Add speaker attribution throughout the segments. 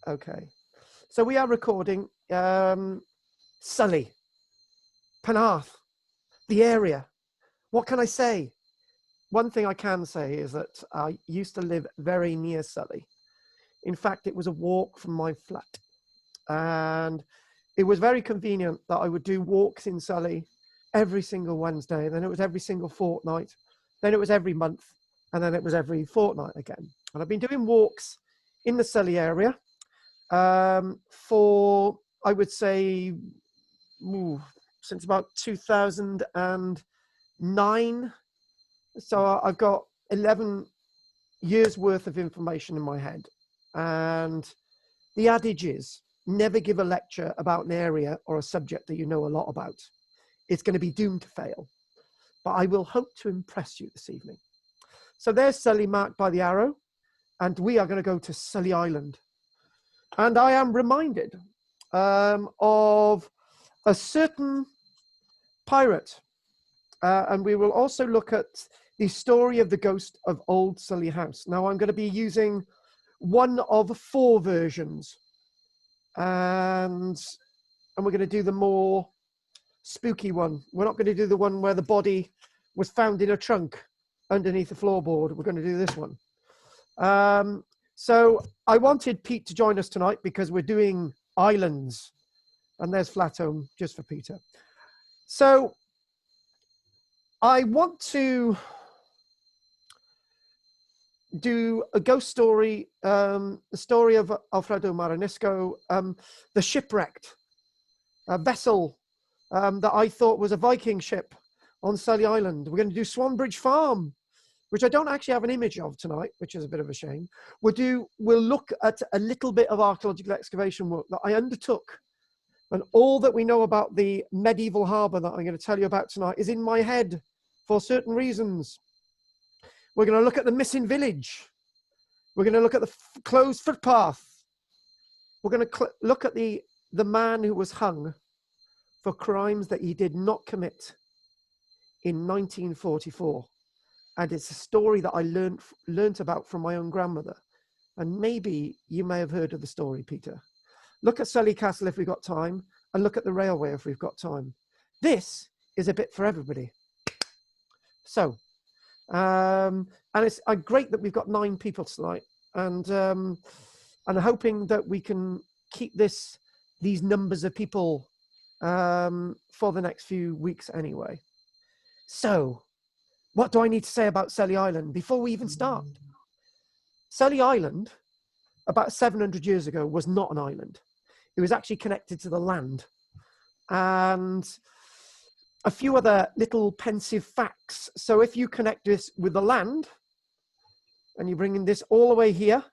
Speaker 1: Okay. So we are recording Sully, Penarth, the area. What can I say? One thing I can say is that I used to live very near Sully. In fact, it was a walk from my flat. And it was very convenient that I would do walks in Sully every single Wednesday. Then it was every single fortnight. Then it was every month. And then it was every fortnight again. And I've been doing walks in the Sully area for, I would say, since about 2009. So I've got 11 years worth of information in my head. And the adage is, never give a lecture about an area or a subject that you know a lot about. It's going to be doomed to fail. But I will hope to impress you this evening. So there's Sully marked by the arrow, and we are going to go to Sully Island. And I am reminded of a certain pirate. And we will also look at the story of the ghost of Old Sully House. Now I'm going to be using one of 4 versions. And we're going to do the more spooky one. We're not going to do the one where the body was found in a trunk underneath the floorboard. We're going to do this one. So I wanted Pete to join us tonight because we're doing islands. And there's Flatholm just for Peter. So I want to do a ghost story, the story of Alfredo Marinisco, the shipwrecked vessel that I thought was a Viking ship on Sully Island. We're going to do Swanbridge Farm, which I don't actually have an image of tonight, which is a bit of a shame. We'll look at a little bit of archaeological excavation work that I undertook. And all that we know about the medieval harbour that I'm going to tell you about tonight is in my head for certain reasons. We're going to look at the missing village. We're going to look at the closed footpath. We're going to look at the man who was hung for crimes that he did not commit in 1944. And it's a story that I learnt about from my own grandmother. And maybe you may have heard of the story, Peter. Look at Sully Castle if we've got time, and look at the railway if we've got time. This is a bit for everybody. So, and it's great that we've got 9 people tonight, and I'm hoping that we can keep these numbers of people for the next few weeks anyway. So, what do I need to say about Sully Island before we even start? Sully Island, about 700 years ago, was not an island. It was actually connected to the land. And a few other little pensive facts. So if you connect this with the land, and you bring in this all the way here,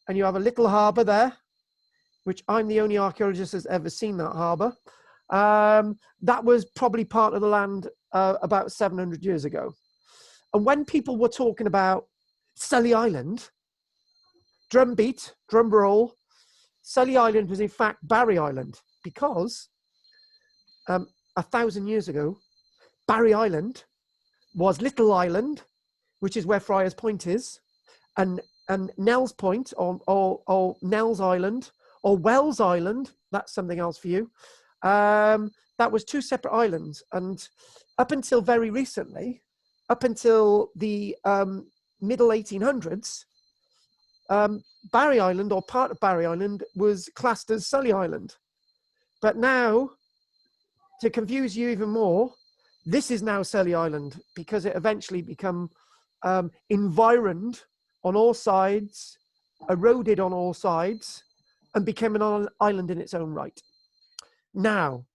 Speaker 1: and you have a little harbour there, which I'm the only archaeologist that's ever seen that harbour, that was probably part of the land about 700 years ago. And when people were talking about Sully Island, drum beat, drum roll, Sully Island was in fact Barry Island, because 1,000 years ago, Barry Island was Little Island, which is where Friars Point is, and Nell's Point, or Nell's Island, or Wells Island, that's something else for you. That was 2 separate islands. And up until very recently, up until the middle 1800s, Barry Island, or part of Barry Island, was classed as Sully Island. But now, to confuse you even more, this is now Sully Island, because it eventually became environed on all sides, eroded on all sides, and became an island in its own right. Now,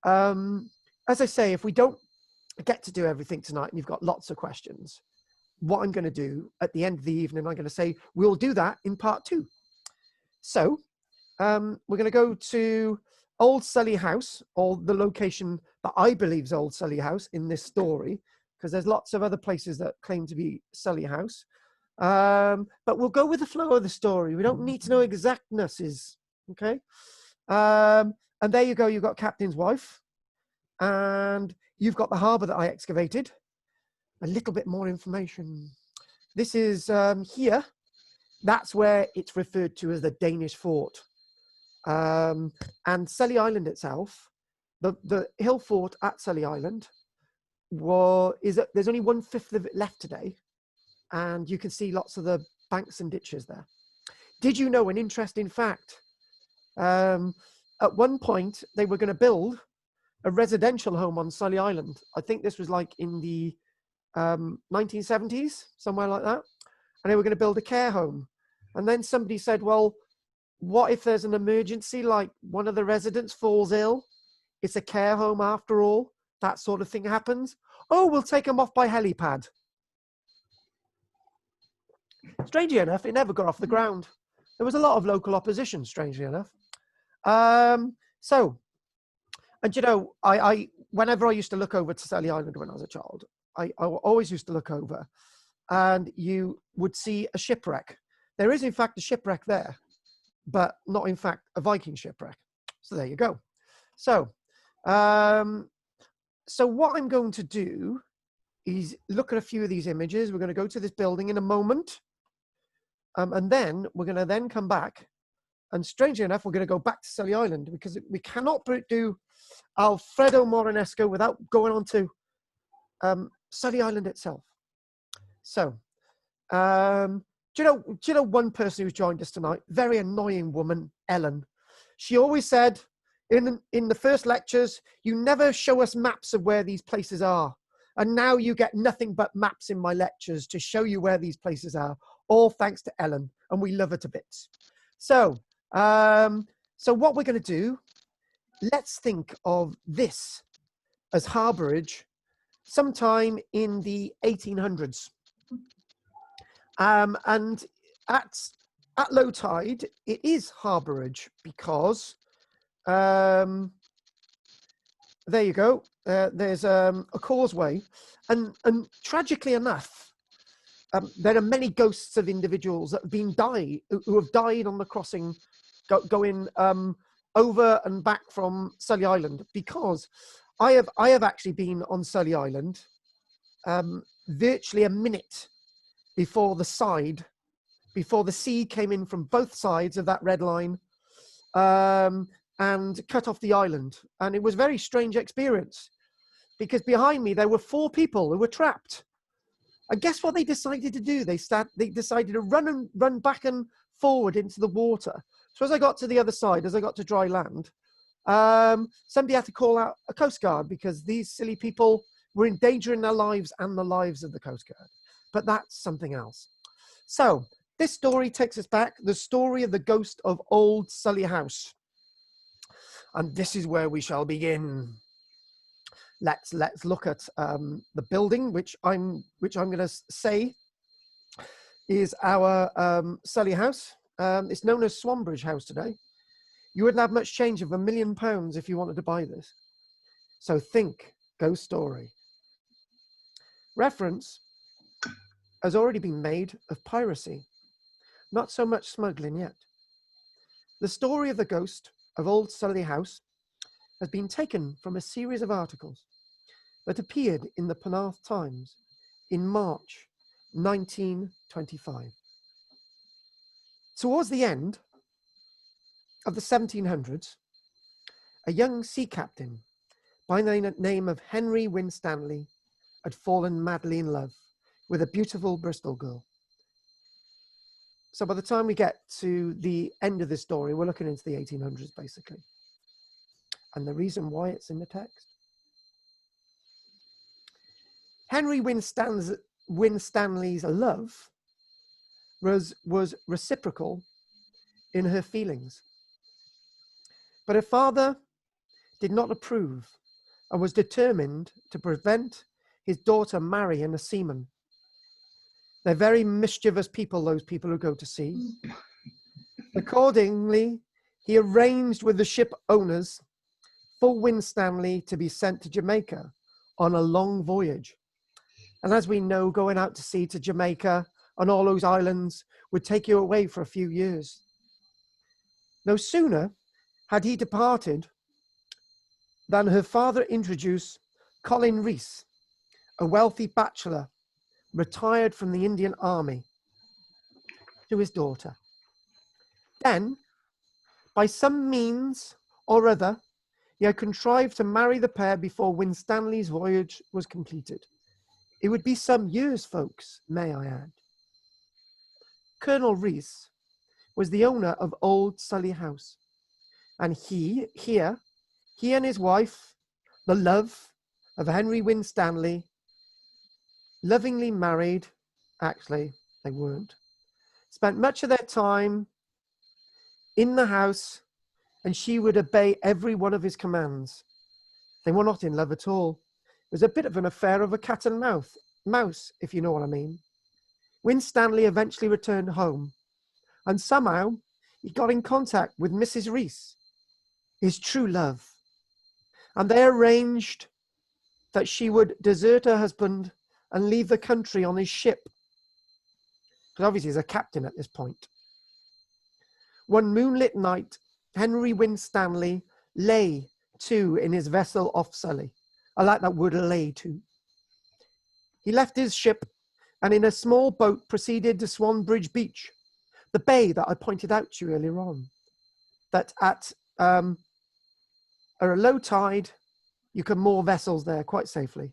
Speaker 1: as I say, if we don't get to do everything tonight, and you've got lots of questions, what I'm going to do at the end of the evening, I'm going to say, we'll do that in part 2. So we're going to go to Old Sully House, or the location that I believe is Old Sully House in this story, because there's lots of other places that claim to be Sully House. But we'll go with the flow of the story. We don't need to know exactnesses, okay? And there you go, you've got Captain's wife, and you've got the harbour that I excavated. A little bit more information. This is here That's where it's referred to as the Danish fort. And Sully Island itself, the hill fort at Sully Island, there's only 1/5 of it left today, and you can see lots of the banks and ditches there. Did you know an interesting fact? At one point, they were going to build a residential home on Sully Island. I think this was like in the 1970s, somewhere like that. And they were going to build a care home. And then somebody said, well, what if there's an emergency, like one of the residents falls ill? It's a care home after all. That sort of thing happens. Oh, we'll take them off by helipad. Strangely enough, it never got off the ground. There was a lot of local opposition, strangely enough. And you know, whenever I used to look over to Sully Island when I was a child, I always used to look over, and you would see a shipwreck. There is in fact a shipwreck there, but not in fact a Viking shipwreck. So there you go. So what I'm going to do is look at a few of these images. We're going to go to this building in a moment, and then we're going to then come back. And strangely enough, we're going to go back to Sully Island, because we cannot do Alfredo Moresnesco without going on to Sully Island itself. So, do you know one person who's joined us tonight? Very annoying woman, Ellen. She always said in the first lectures, you never show us maps of where these places are. And now you get nothing but maps in my lectures to show you where these places are, all thanks to Ellen. And we love her to bits. So, what we're going to do, let's think of this as harbourage sometime in the 1800s. And at low tide, it is harbourage because, there you go, there's a causeway. And tragically enough, there are many ghosts of individuals that have who have died on the crossing, going over and back from Sully Island, because I have actually been on Sully Island virtually a minute before the sea came in from both sides of that red line and cut off the island. And it was a very strange experience, because behind me there were 4 people who were trapped. And guess what they decided to do? They decided to run back and forward into the water. So as I got to the other side, as I got to dry land, somebody had to call out a Coast Guard, because these silly people were endangering their lives and the lives of the Coast Guard. But that's something else. So this story takes us back, the story of the ghost of Old Sully House. And this is where we shall begin. Let's look at the building, which I'm going to say is our Sully House. It's known as Swanbridge House today. You wouldn't have much change of £1 million if you wanted to buy this. So think ghost story. Reference has already been made of piracy, not so much smuggling yet. The story of the ghost of Old Sully House has been taken from a series of articles that appeared in the Penarth Times in March 1925. Towards the end of the 1700s, a young sea captain by the name of Henry Winstanley had fallen madly in love with a beautiful Bristol girl. So by the time we get to the end of this story, we're looking into the 1800s, basically. And the reason why it's in the text. Henry Winstanley's love was reciprocal in her feelings. But her father did not approve and was determined to prevent his daughter marrying a seaman. They're very mischievous people, those people who go to sea. Accordingly, he arranged with the ship owners for Winstanley to be sent to Jamaica on a long voyage. And as we know, going out to sea to Jamaica on all those islands would take you away for a few years. No sooner had he departed than her father introduced Colin Rees, a wealthy bachelor, retired from the Indian Army, to his daughter. Then, by some means or other, he had contrived to marry the pair before Winstanley's voyage was completed. It would be some years, folks, may I add. Colonel Rees was the owner of Old Sully House, and he and his wife, the love of Henry Winstanley, lovingly married, actually, they weren't, spent much of their time in the house, and she would obey every one of his commands. They were not in love at all. It was a bit of an affair of a cat and mouse, if you know what I mean. Winstanley eventually returned home, and somehow he got in contact with Mrs. Rees, his true love, and they arranged that she would desert her husband and leave the country on his ship, because obviously he's a captain at this point. One moonlit night, Henry Winstanley lay to in his vessel off Sully. I like that word, lay to. He left his ship and in a small boat proceeded to Swanbridge Beach, the bay that I pointed out to you earlier on, that at a low tide, you can moor vessels there quite safely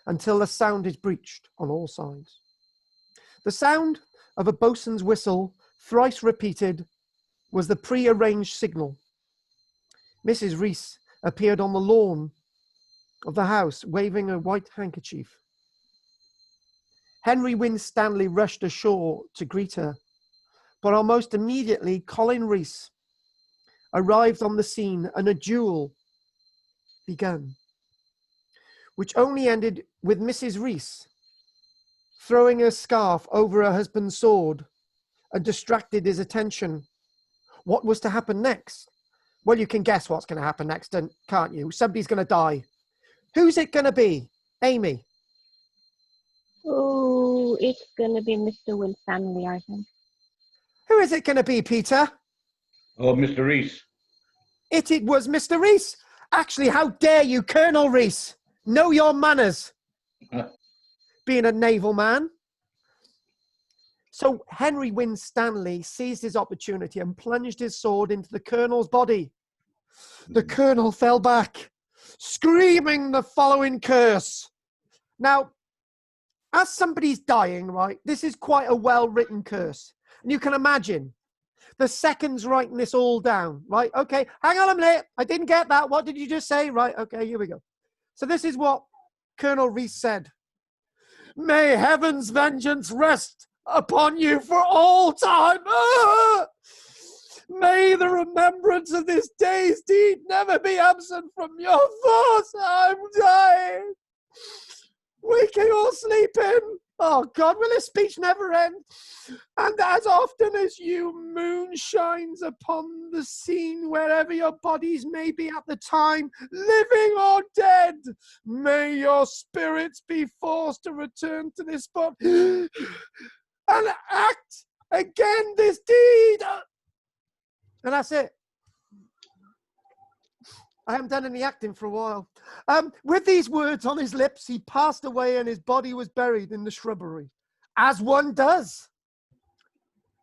Speaker 1: until the sound is breached on all sides. The sound of a boatswain's whistle, thrice repeated, was the pre-arranged signal. Mrs. Rees appeared on the lawn of the house, waving a white handkerchief. Henry Winstanley rushed ashore to greet her, but almost immediately Colin Rees arrived on the scene and a duel began, which only ended with Mrs. Rees throwing her scarf over her husband's sword and distracted his attention. What was to happen next? Well, you can guess what's going to happen next, can't you? Somebody's going to die. Who's it going to be? Amy?
Speaker 2: Oh, it's going to be Mr. Winstanley, I think.
Speaker 1: Who is it going to be, Peter?
Speaker 3: Oh, Mr. Rees.
Speaker 1: It was Mr. Rees. Actually, how dare you, Colonel Rees? Know your manners. Being a naval man. So Henry Winstanley seized his opportunity and plunged his sword into the colonel's body. The colonel fell back, screaming the following curse. Now, as somebody's dying, right, this is quite a well-written curse. And you can imagine the seconds writing this all down, right? Okay, hang on a minute. I didn't get that. What did you just say? Right, okay, here we go. So this is what Colonel Rees said. May heaven's vengeance rest upon you for all time. May the remembrance of this day's deed never be absent from your thoughts. I'm dying. Waking or sleeping. Oh God, will this speech never end? And as often as you moon shines upon the scene, wherever your bodies may be at the time, living or dead, may your spirits be forced to return to this spot and act again this deed. And that's it. I haven't done any acting for a while. With these words on his lips, he passed away and his body was buried in the shrubbery, as one does.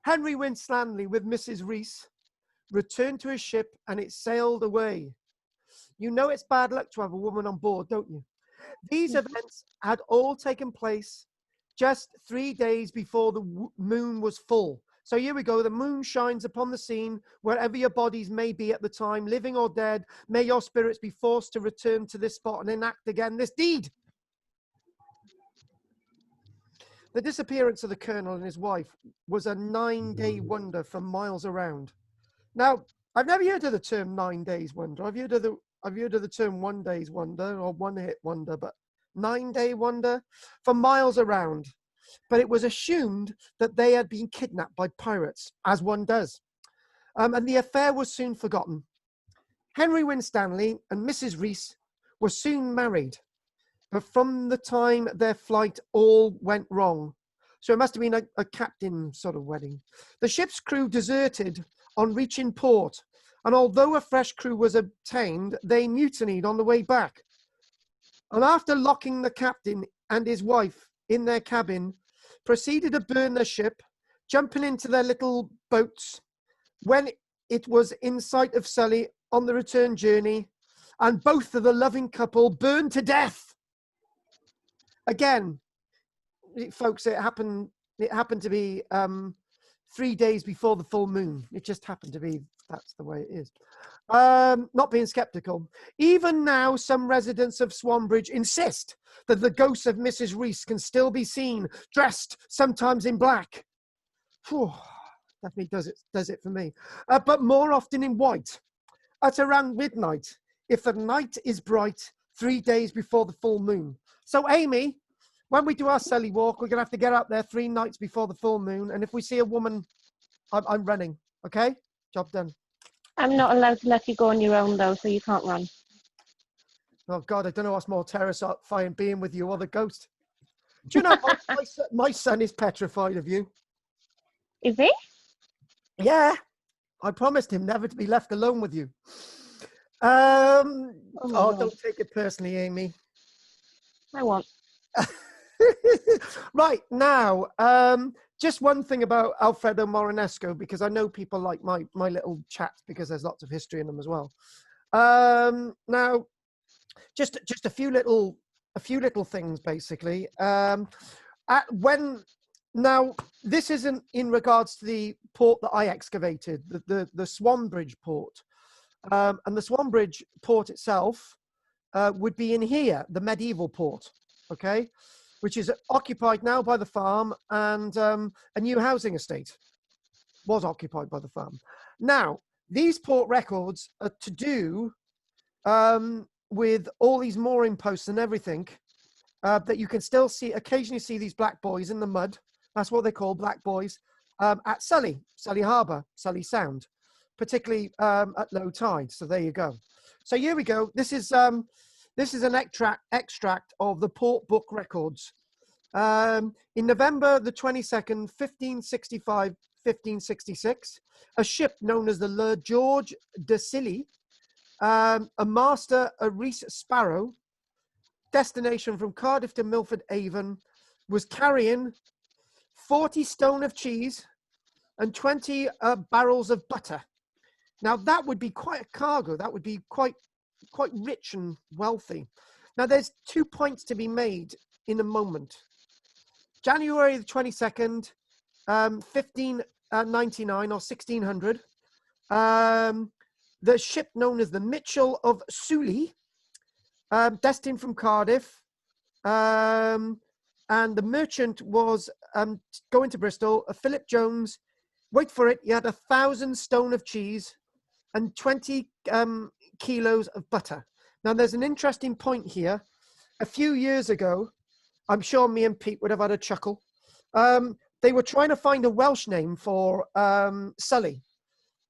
Speaker 1: Henry Winstanley, with Mrs. Rees, returned to his ship and it sailed away. You know it's bad luck to have a woman on board, don't you? These events had all taken place just 3 days before the moon was full. So here we go. The moon shines upon the scene, wherever your bodies may be at the time, living or dead. May your spirits be forced to return to this spot and enact again this deed. The disappearance of the colonel and his wife was a 9-day wonder for miles around. Now, I've never heard of the term 9 days wonder. I've heard of the term 1 day's wonder or one hit wonder, but 9-day wonder for miles around. But it was assumed that they had been kidnapped by pirates, as one does. And the affair was soon forgotten. Henry Winstanley and Mrs. Rees were soon married, but from the time their flight, all went wrong. So it must have been a captain sort of wedding. The ship's crew deserted on reaching port, and although a fresh crew was obtained, they mutinied on the way back. And after locking the captain and his wife in their cabin, proceeded to burn the ship, jumping into their little boats when it was in sight of Sully on the return journey, and both of the loving couple burned to death. Again, folks, it happened to be 3 days before the full moon. It just happened to be, that's the way it is. Not being skeptical. Even now, some residents of Swanbridge insist that the ghost of Mrs. Rees can still be seen, dressed sometimes in black. Whew, definitely does it for me. But more often in white. At around midnight, if the night is bright, 3 days before the full moon. So, Amy, when we do our Sully walk, we're going to have to get up there 3 nights before the full moon. And if we see a woman, I'm running. Okay? Job done.
Speaker 2: I'm not allowed to let you go on your own, though, so you can't run.
Speaker 1: Oh, God, I don't know what's more terrifying, being with you or the ghost. Do you know, my son is petrified of you.
Speaker 2: Is he?
Speaker 1: Yeah. I promised him never to be left alone with you. Don't take it personally, Amy.
Speaker 2: I won't.
Speaker 1: Right, now, just one thing about Alfredo Moranesco, because I know people like my little chats because there's lots of history in them as well. Now, just a few little things, basically. Now, this isn't in regards to the port that I excavated, the Swanbridge port. And the Swanbridge port itself would be in here, the medieval port, okay, which is occupied now by the farm, and a new housing estate was occupied by the farm. Now, these port records are to do with all these mooring posts and everything that you can still occasionally see these black buoys in the mud. That's what they call black buoys at Sully Harbour, Sully Sound, particularly at low tide. So there you go. So here we go. This is an extract of the port book records. In November the 22nd, 1565-1566, a ship known as the Le George de Sully, a master, a Rees Sparrow, destination from Cardiff to Milford Haven, was carrying 40 stone of cheese and 20 barrels of butter. Now that would be quite a cargo. That would be quite rich and wealthy. Now there's 2 points to be made in a moment. January the 22nd, 1599 or 1600, the ship known as the Mitchell of Sully, destined from Cardiff, and the merchant was going to Bristol. Philip Jones, wait for it, he had 1,000 stone of cheese and 20 kilos of butter. Now, there's an interesting point here. A few years ago, I'm sure me and Pete would have had a chuckle. They were trying to find a Welsh name for Sully.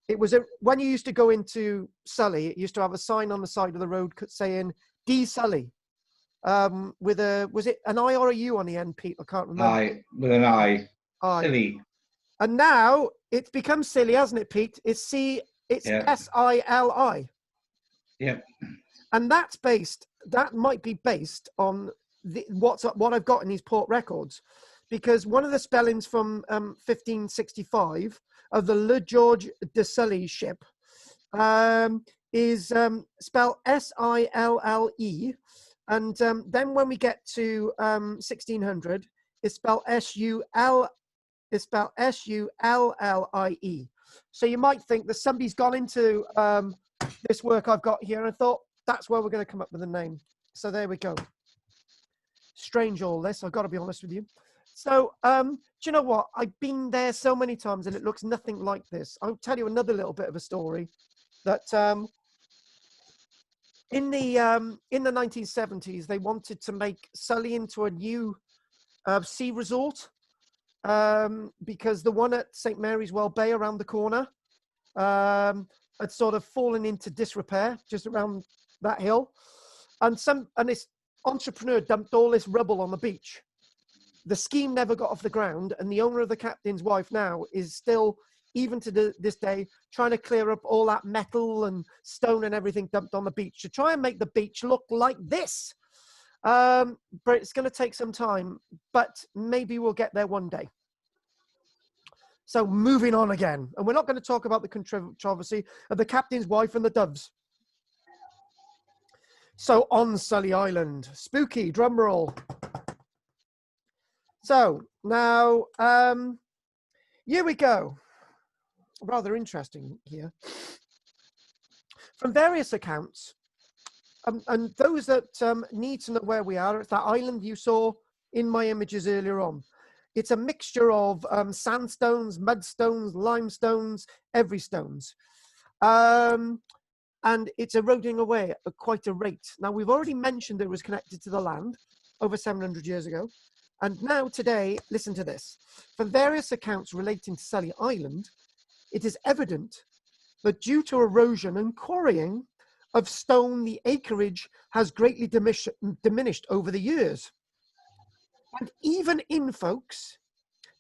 Speaker 1: It was when you used to go into Sully, it used to have a sign on the side of the road saying D Sully. Was it an I or a U on the end, Pete? I can't remember.
Speaker 3: I, with an I. Silly.
Speaker 1: And now it's become Silly, hasn't it, Pete? It's S-I-L-I.
Speaker 3: Yeah.
Speaker 1: And that might be based on what I've got in these port records, because one of the spellings from 1565 of the Le George de Sully ship is spelled S-I-L-L-E. And then when we get to 1600, it's spelled S-U-L-L-I-E. So you might think that somebody's gone into this work I've got here and thought, that's where we're going to come up with a name. So there we go. Strange all this, I've got to be honest with you. So do you know what? I've been there so many times and it looks nothing like this. I'll tell you another little bit of a story that in the 1970s, they wanted to make Sully into a new sea resort because the one at St. Mary's Well Bay around the corner had sort of fallen into disrepair just around that hill. And this entrepreneur dumped all this rubble on the beach. The scheme never got off the ground, and the owner of the captain's wife now is still, even to this day, trying to clear up all that metal and stone and everything dumped on the beach to try and make the beach look like this. But it's going to take some time, but maybe we'll get there one day. So moving on again. And we're not going to talk about the controversy of the captain's wife and the doves. So on Sully Island, spooky, drum roll. So now, here we go. Rather interesting here. From various accounts, and those that need to know where we are, it's that island you saw in my images earlier on. It's a mixture of sandstones, mudstones, limestones, every stones. And it's eroding away at quite a rate. Now, we've already mentioned it was connected to the land over 700 years ago. And now today, listen to this. From various accounts relating to Sully Island, it is evident that due to erosion and quarrying of stone, the acreage has greatly diminished over the years. And even in, folks,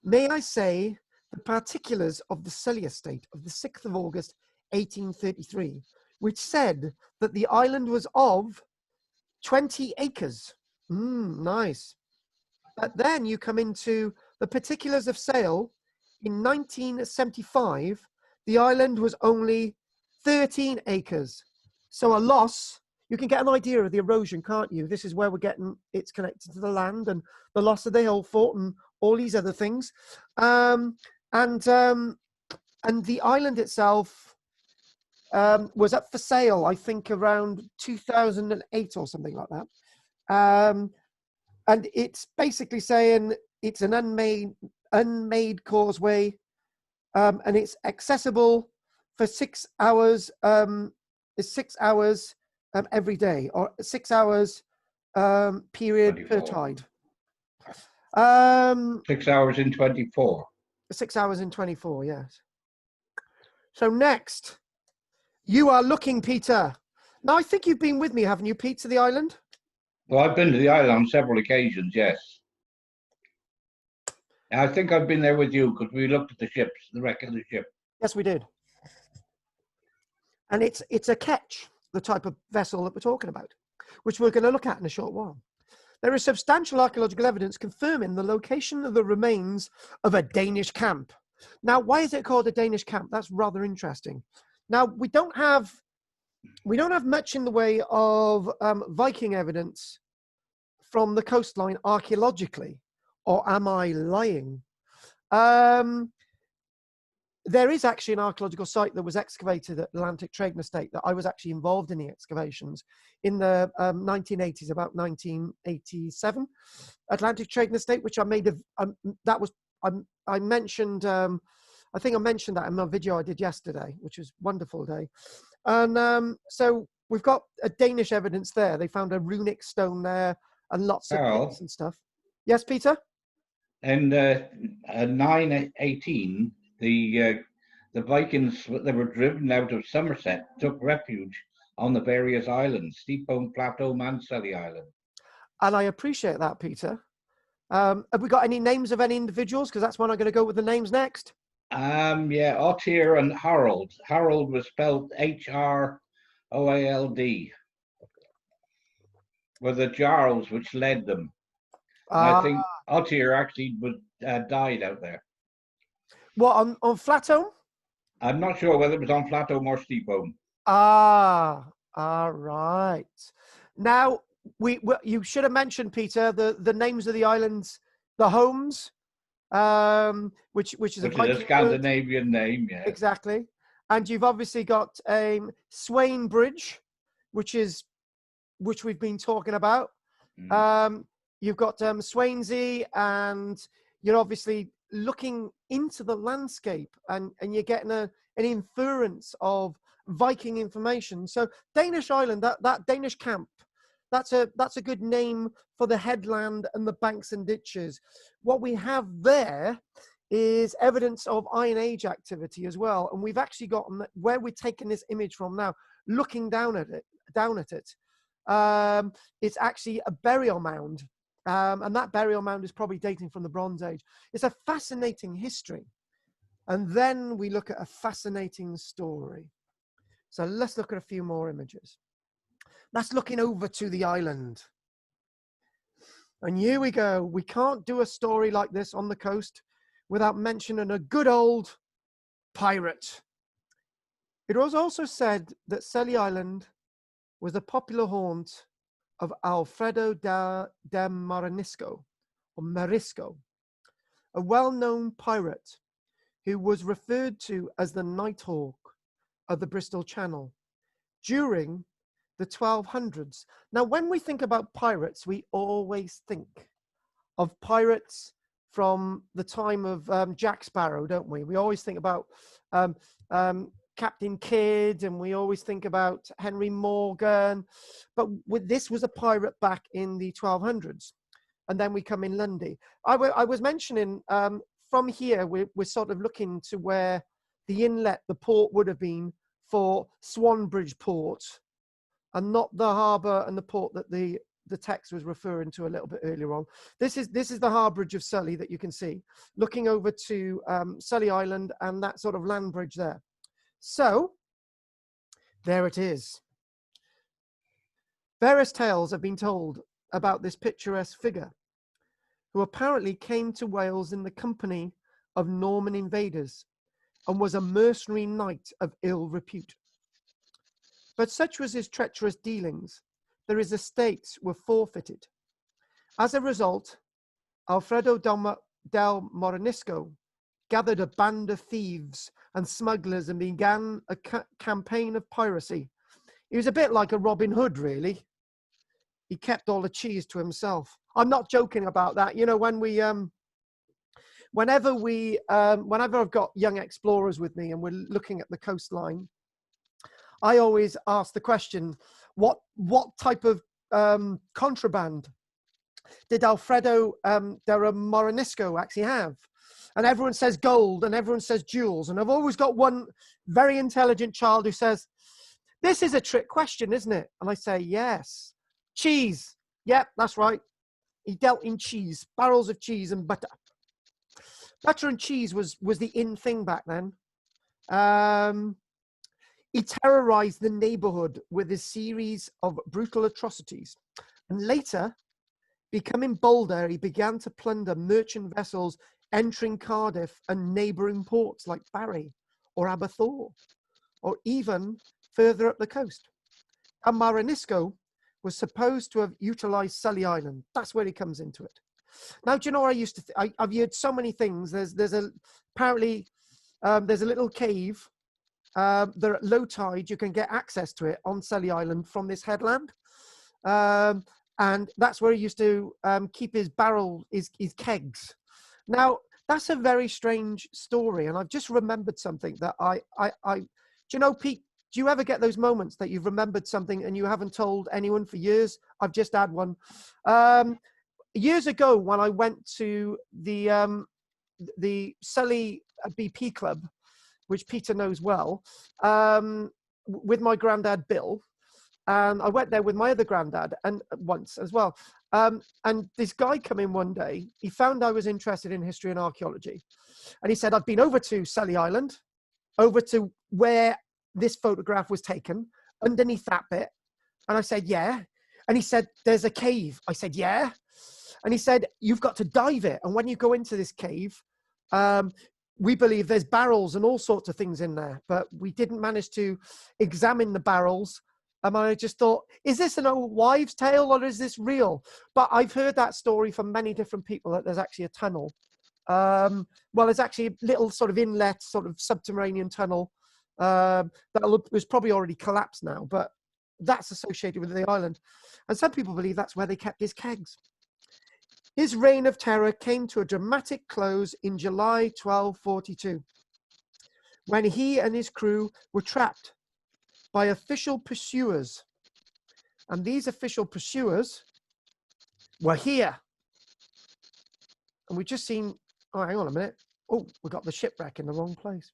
Speaker 1: may I say, the particulars of the Sully estate of the 6th of August, 1833, which said that the island was of 20 acres. Nice. But then you come into the particulars of sale. In 1975, the island was only 13 acres. So a loss, you can get an idea of the erosion, can't you? This is where we're getting, it's connected to the land and the loss of the hill fort and all these other things. And the island itself was up for sale, I think, around 2008 or something like that. And it's basically saying it's an unmade causeway, and it's accessible for 6 hours. It's 6 hours every day, or 6 hours period
Speaker 3: 24.
Speaker 1: per tide.
Speaker 3: 6 hours in 24.
Speaker 1: 6 hours in 24, yes. So next, you are looking, Peter. Now, I think you've been with me, haven't you, Pete, to the island?
Speaker 3: Well, I've been to the island on several occasions, yes. And I think I've been there with you because we looked at the ships, the wreck of the ship.
Speaker 1: Yes, we did. And it's a ketch, the type of vessel that we're talking about, which we're going to look at in a short while. There is substantial archaeological evidence confirming the location of the remains of a Danish camp. Now, why is it called a Danish camp? That's rather interesting. Now, we don't have much in the way of Viking evidence from the coastline archaeologically, or am I lying? There is actually an archaeological site that was excavated at Atlantic Trading Estate that I was actually involved in the excavations in the 1980s, about 1987. Atlantic Trading Estate, which I made I mentioned, I think I mentioned that in my video I did yesterday, which was a wonderful day. And so we've got a Danish evidence there. They found a runic stone there and lots of pits and stuff. Yes, Peter?
Speaker 3: And 918, the Vikings that were driven out of Somerset took refuge on the various islands, Steepbone Plateau, and Sully Island.
Speaker 1: And I appreciate that, Peter. Have we got any names of any individuals? Because that's when I'm going to go with the names next.
Speaker 3: Yeah, Ottir and Harold. Harold was spelled Hroald. Were the Jarls which led them. I think Ottir actually died out there.
Speaker 1: What, on Flatholm?
Speaker 3: I'm not sure whether it was on Flatholm or Steepbone.
Speaker 1: All right. Now, you should have mentioned, Peter, the names of the islands, the homes, which is
Speaker 3: a Scandinavian name, yeah.
Speaker 1: Exactly. And you've obviously got Swain Bridge, which we've been talking about. You've got Swansea, and you're obviously looking into the landscape, and you're getting an inference of Viking information. So Danish island, that Danish camp, that's a good name for the headland and the banks and ditches. What we have there is evidence of Iron Age activity as well, and we've actually got where we're taking this image from now, looking down at it. It's actually a burial mound, and that burial mound is probably dating from the Bronze Age. It's a fascinating history, and then we look at a fascinating story. So let's look at a few more images. That's looking over to the island. And here we go. We can't do a story like this on the coast without mentioning a good old pirate. It was also said that Sully Island was a popular haunt of Alfredo de Marisco, or Marisco, a well-known pirate who was referred to as the Nighthawk of the Bristol Channel during the 1200s. Now, when we think about pirates, we always think of pirates from the time of Jack Sparrow, don't we? We always think about Captain Kidd, and we always think about Henry Morgan. But this was a pirate back in the 1200s. And then we come in Lundy. I was mentioning from here, we're sort of looking to where the inlet, the port would have been for Swanbridge Port, and not the harbour and the port that the text was referring to a little bit earlier on. This is the harbourage of Sully that you can see, looking over to Sully Island and that sort of land bridge there. So there it is. Various tales have been told about this picturesque figure, who apparently came to Wales in the company of Norman invaders and was a mercenary knight of ill repute. But such was his treacherous dealings that his estates were forfeited. As a result, Alfredo del Marisco gathered a band of thieves and smugglers and began a campaign of piracy. He was a bit like a Robin Hood, really. He kept all the cheese to himself. I'm not joking about that. You know, when we, whenever I've got young explorers with me and we're looking at the coastline, I always ask the question, what type of contraband did Alfredo del Marisco actually have? And everyone says gold and everyone says jewels. And I've always got one very intelligent child who says, this is a trick question, isn't it? And I say, yes. Cheese. Yep, that's right. He dealt in cheese, barrels of cheese and butter. Butter and cheese was the in thing back then. He terrorized the neighborhood with a series of brutal atrocities. And later, becoming bolder, he began to plunder merchant vessels entering Cardiff and neighboring ports like Barry or Aberthaw, or even further up the coast. And Marisco was supposed to have utilized Sully Island. That's where he comes into it. Now, do you know what I used to I've heard so many things. Apparently there's a little cave. They're at low tide. You can get access to it on Sully Island from this headland. And that's where he used to keep his barrel, his kegs. Now, that's a very strange story. And I've just remembered something that do you know, Pete, do you ever get those moments that you've remembered something and you haven't told anyone for years? I've just had one. Years ago, when I went to the Sully BP Club, which Peter knows well, with my granddad, Bill, and I went there with my other granddad and once as well. And this guy came in one day. He found I was interested in history and archaeology. And he said, I've been over to Sully Island, over to where this photograph was taken, underneath that bit. And I said, yeah. And he said, there's a cave. I said, yeah. And he said, you've got to dive it. And when you go into this cave, we believe there's barrels and all sorts of things in there, but we didn't manage to examine the barrels. And I just thought, is this an old wives' tale or is this real? But I've heard that story from many different people, that there's actually a tunnel. Well, there's actually a little sort of inlet, sort of subterranean tunnel that was probably already collapsed now, but that's associated with the island. And some people believe that's where they kept his kegs. His reign of terror came to a dramatic close in July 1242, when he and his crew were trapped by official pursuers. And these official pursuers were here. And we've just seen, oh, hang on a minute. Oh, we got the shipwreck in the wrong place.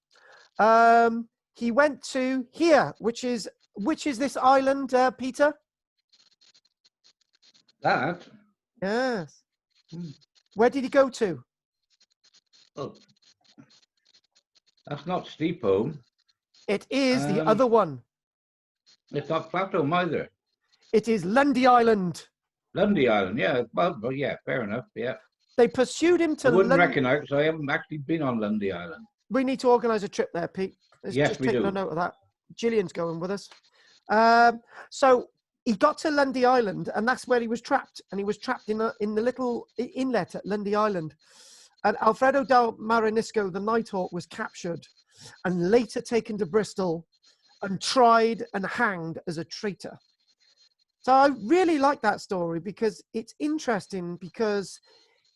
Speaker 1: He went to here, which is this island, Peter?
Speaker 3: That?
Speaker 1: Yes. Where did he go to?
Speaker 3: Oh, that's not Steepholm.
Speaker 1: It is the other one.
Speaker 3: It's not Plateau either.
Speaker 1: It is Lundy Island.
Speaker 3: Lundy Island, yeah. Well, yeah, fair enough, yeah.
Speaker 1: They pursued him
Speaker 3: I
Speaker 1: to
Speaker 3: wouldn't
Speaker 1: London.
Speaker 3: recognise because I haven't actually been on Lundy Island.
Speaker 1: We need to organise a trip there, Pete.
Speaker 3: Yes,
Speaker 1: just
Speaker 3: we
Speaker 1: taking
Speaker 3: do.
Speaker 1: a note of that. Gillian's going with us. So he got to Lundy Island, and that's where he was trapped. And he was trapped in the little inlet at Lundy Island. And Alfredo del Marinisco, the Nighthawk, was captured and later taken to Bristol and tried and hanged as a traitor. So I really like that story because it's interesting, because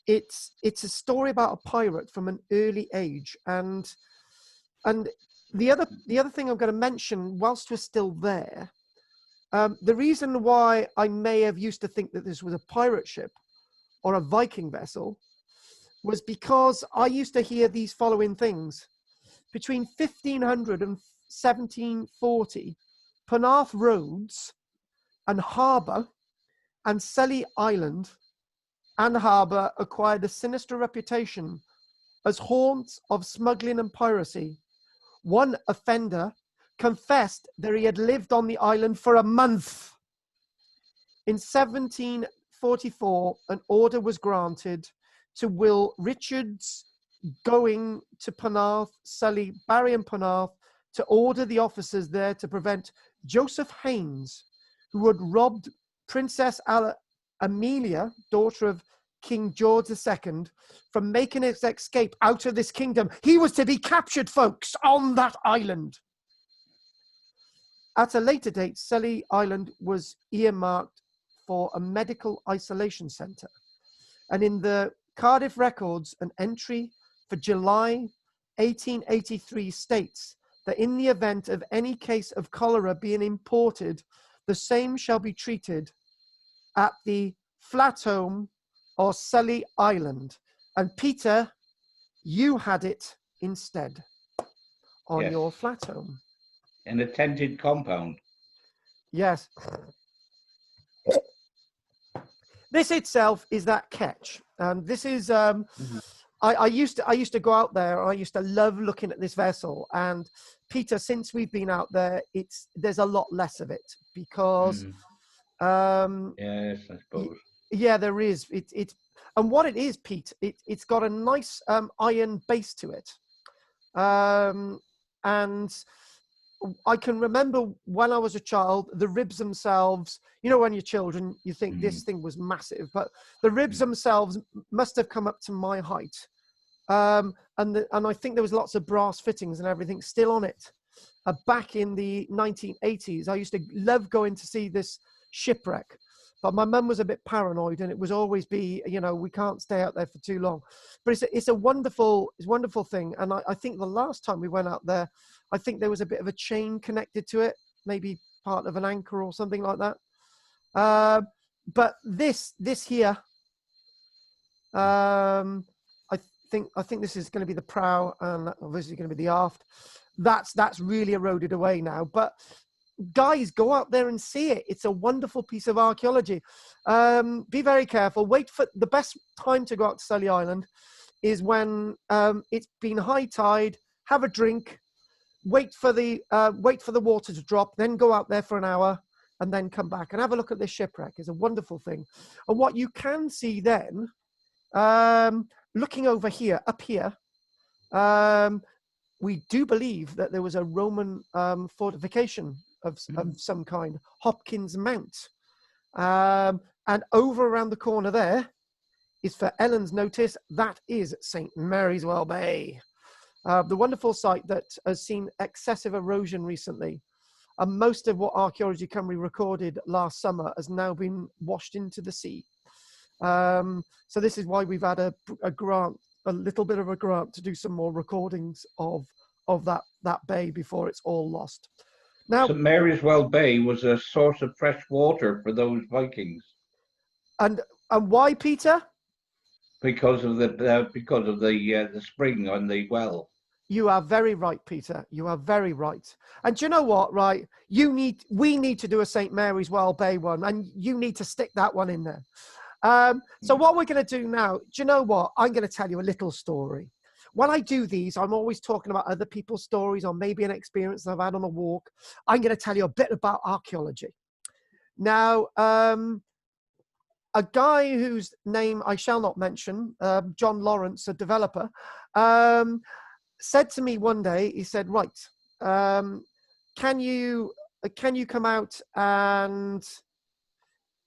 Speaker 1: it's a story about a pirate from an early age. And the other thing I'm going to mention, whilst we're still there, the reason why I may have used to think that this was a pirate ship or a Viking vessel was because I used to hear these following things. Between 1500 and 1740, Penarth Roads and Harbour and Sully Island and Harbour acquired a sinister reputation as haunts of smuggling and piracy. One offender confessed that he had lived on the island for a month. In 1744, an order was granted to Will Richards going to Penarth, Sully, Barry and Penarth, to order the officers there to prevent Joseph Haynes, who had robbed Princess Amelia, daughter of King George II, from making his escape out of this kingdom. He was to be captured, folks, on that island. At a later date, Sully Island was earmarked for a medical isolation centre. And in the Cardiff records, an entry for July 1883 states that in the event of any case of cholera being imported, the same shall be treated at the Flatholm or Sully Island. And Peter, you had it instead on your Flatholm.
Speaker 3: In a tented compound.
Speaker 1: Yes. This itself is that ketch. And this is, I used to go out there. I used to love looking at this vessel. And Peter, since we've been out there, there's a lot less of it because,
Speaker 3: yes, I suppose.
Speaker 1: Yeah, there is. And what it is, Pete, it's got a nice iron base to it. And I can remember when I was a child, the ribs themselves, you know, when you're children, you think this thing was massive, but the ribs themselves must have come up to my height. And I think there was lots of brass fittings and everything still on it. Back in the 1980s, I used to love going to see this shipwreck, but my mum was a bit paranoid, and it was always be, you know, we can't stay out there for too long. But it's a wonderful thing. And I think the last time we went out there, I think there was a bit of a chain connected to it, maybe part of an anchor or something like that. But this here, I think this is going to be the prow, and obviously going to be the aft. That's really eroded away now. But guys, go out there and see it. It's a wonderful piece of archaeology. Be very careful. Wait for the best time to go out to Sully Island is when it's been high tide. Have a drink. Wait for the water to drop. Then go out there for an hour and then come back and have a look at this shipwreck. It's a wonderful thing. And what you can see then, looking over here, up here, we do believe that there was a Roman fortification of some kind, Hopkins Mount. And over around the corner there is, for Ellen's notice, that is St. Mary's Well Bay. The wonderful site that has seen excessive erosion recently. And most of what Archaeology Cymru recorded last summer has now been washed into the sea. So this is why we've had a little bit of a grant to do some more recordings of that bay before it's all lost. Now,
Speaker 3: St. Mary's Well Bay was a source of fresh water for those Vikings.
Speaker 1: And why, Peter?
Speaker 3: Because of the spring on the well.
Speaker 1: You are very right, Peter. You are very right. And do you know what, right? We need to do a St. Mary's Well Bay one, and you need to stick that one in there. So what we're going to do now, do you know what? I'm going to tell you a little story. When I do these, I'm always talking about other people's stories or maybe an experience I've had on a walk. I'm going to tell you a bit about archaeology. Now, a guy whose name I shall not mention, John Lawrence, a developer, said to me one day, he said, right, can you come out and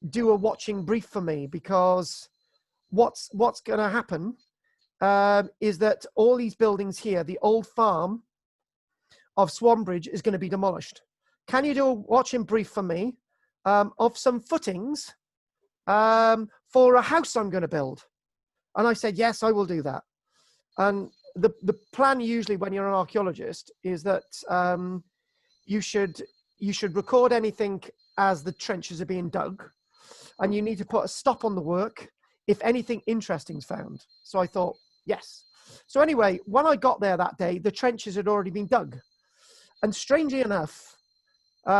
Speaker 1: do a watching brief for me? Because what's going to happen is that all these buildings here, the old farm of Swanbridge is going to be demolished. Can you do a watching brief for me of some footings for a house I'm going to build? And I said, yes, I will do that. And the plan usually when you're an archaeologist is that you should record anything as the trenches are being dug, and you need to put a stop on the work if anything interesting is found. So I thought, yes. So anyway, when I got there that day, the trenches had already been dug. And strangely enough, if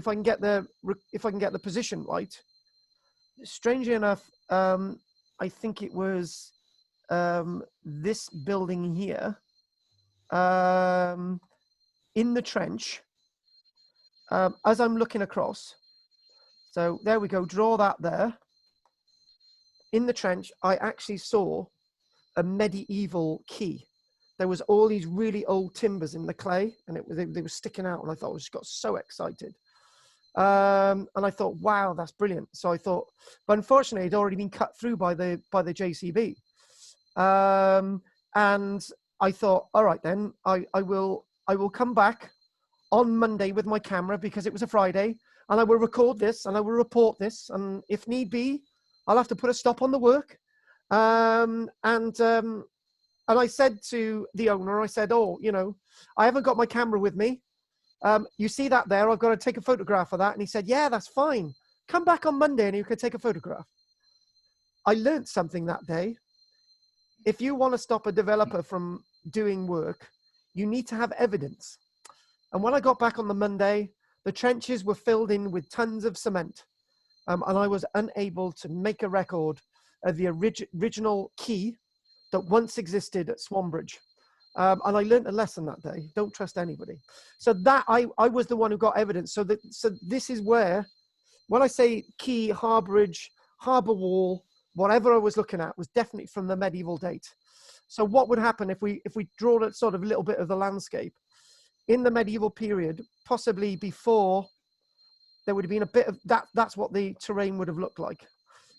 Speaker 1: I can get the position right, strangely enough, I think it was this building here, in the trench, as I'm looking across. So there we go, draw that there. In the trench, I actually saw a medieval key. There was all these really old timbers in the clay, and they were sticking out, and I thought, I just got so excited. And I thought, wow, that's brilliant. So I thought, but unfortunately, it had already been cut through by the JCB. And I thought, all right, then I will come back on Monday with my camera, because it was a Friday, and I will record this and I will report this, and if need be, I'll have to put a stop on the work. And I said to the owner, I said, oh, you know, I haven't got my camera with me. You see that there? I've got to take a photograph of that. And he said, yeah, that's fine. Come back on Monday and you can take a photograph. I learned something that day. If you want to stop a developer from doing work, you need to have evidence. And when I got back on the Monday, the trenches were filled in with tons of cement. And I was unable to make a record of the original key that once existed at Swanbridge. And I learned a lesson that day. Don't trust anybody. So that I was the one who got evidence. So this is where, when I say key, harbourage, harbour wall, whatever I was looking at was definitely from the medieval date. So what would happen if we draw a sort of little bit of the landscape in the medieval period, possibly before, there would have been a bit of that. That's what the terrain would have looked like,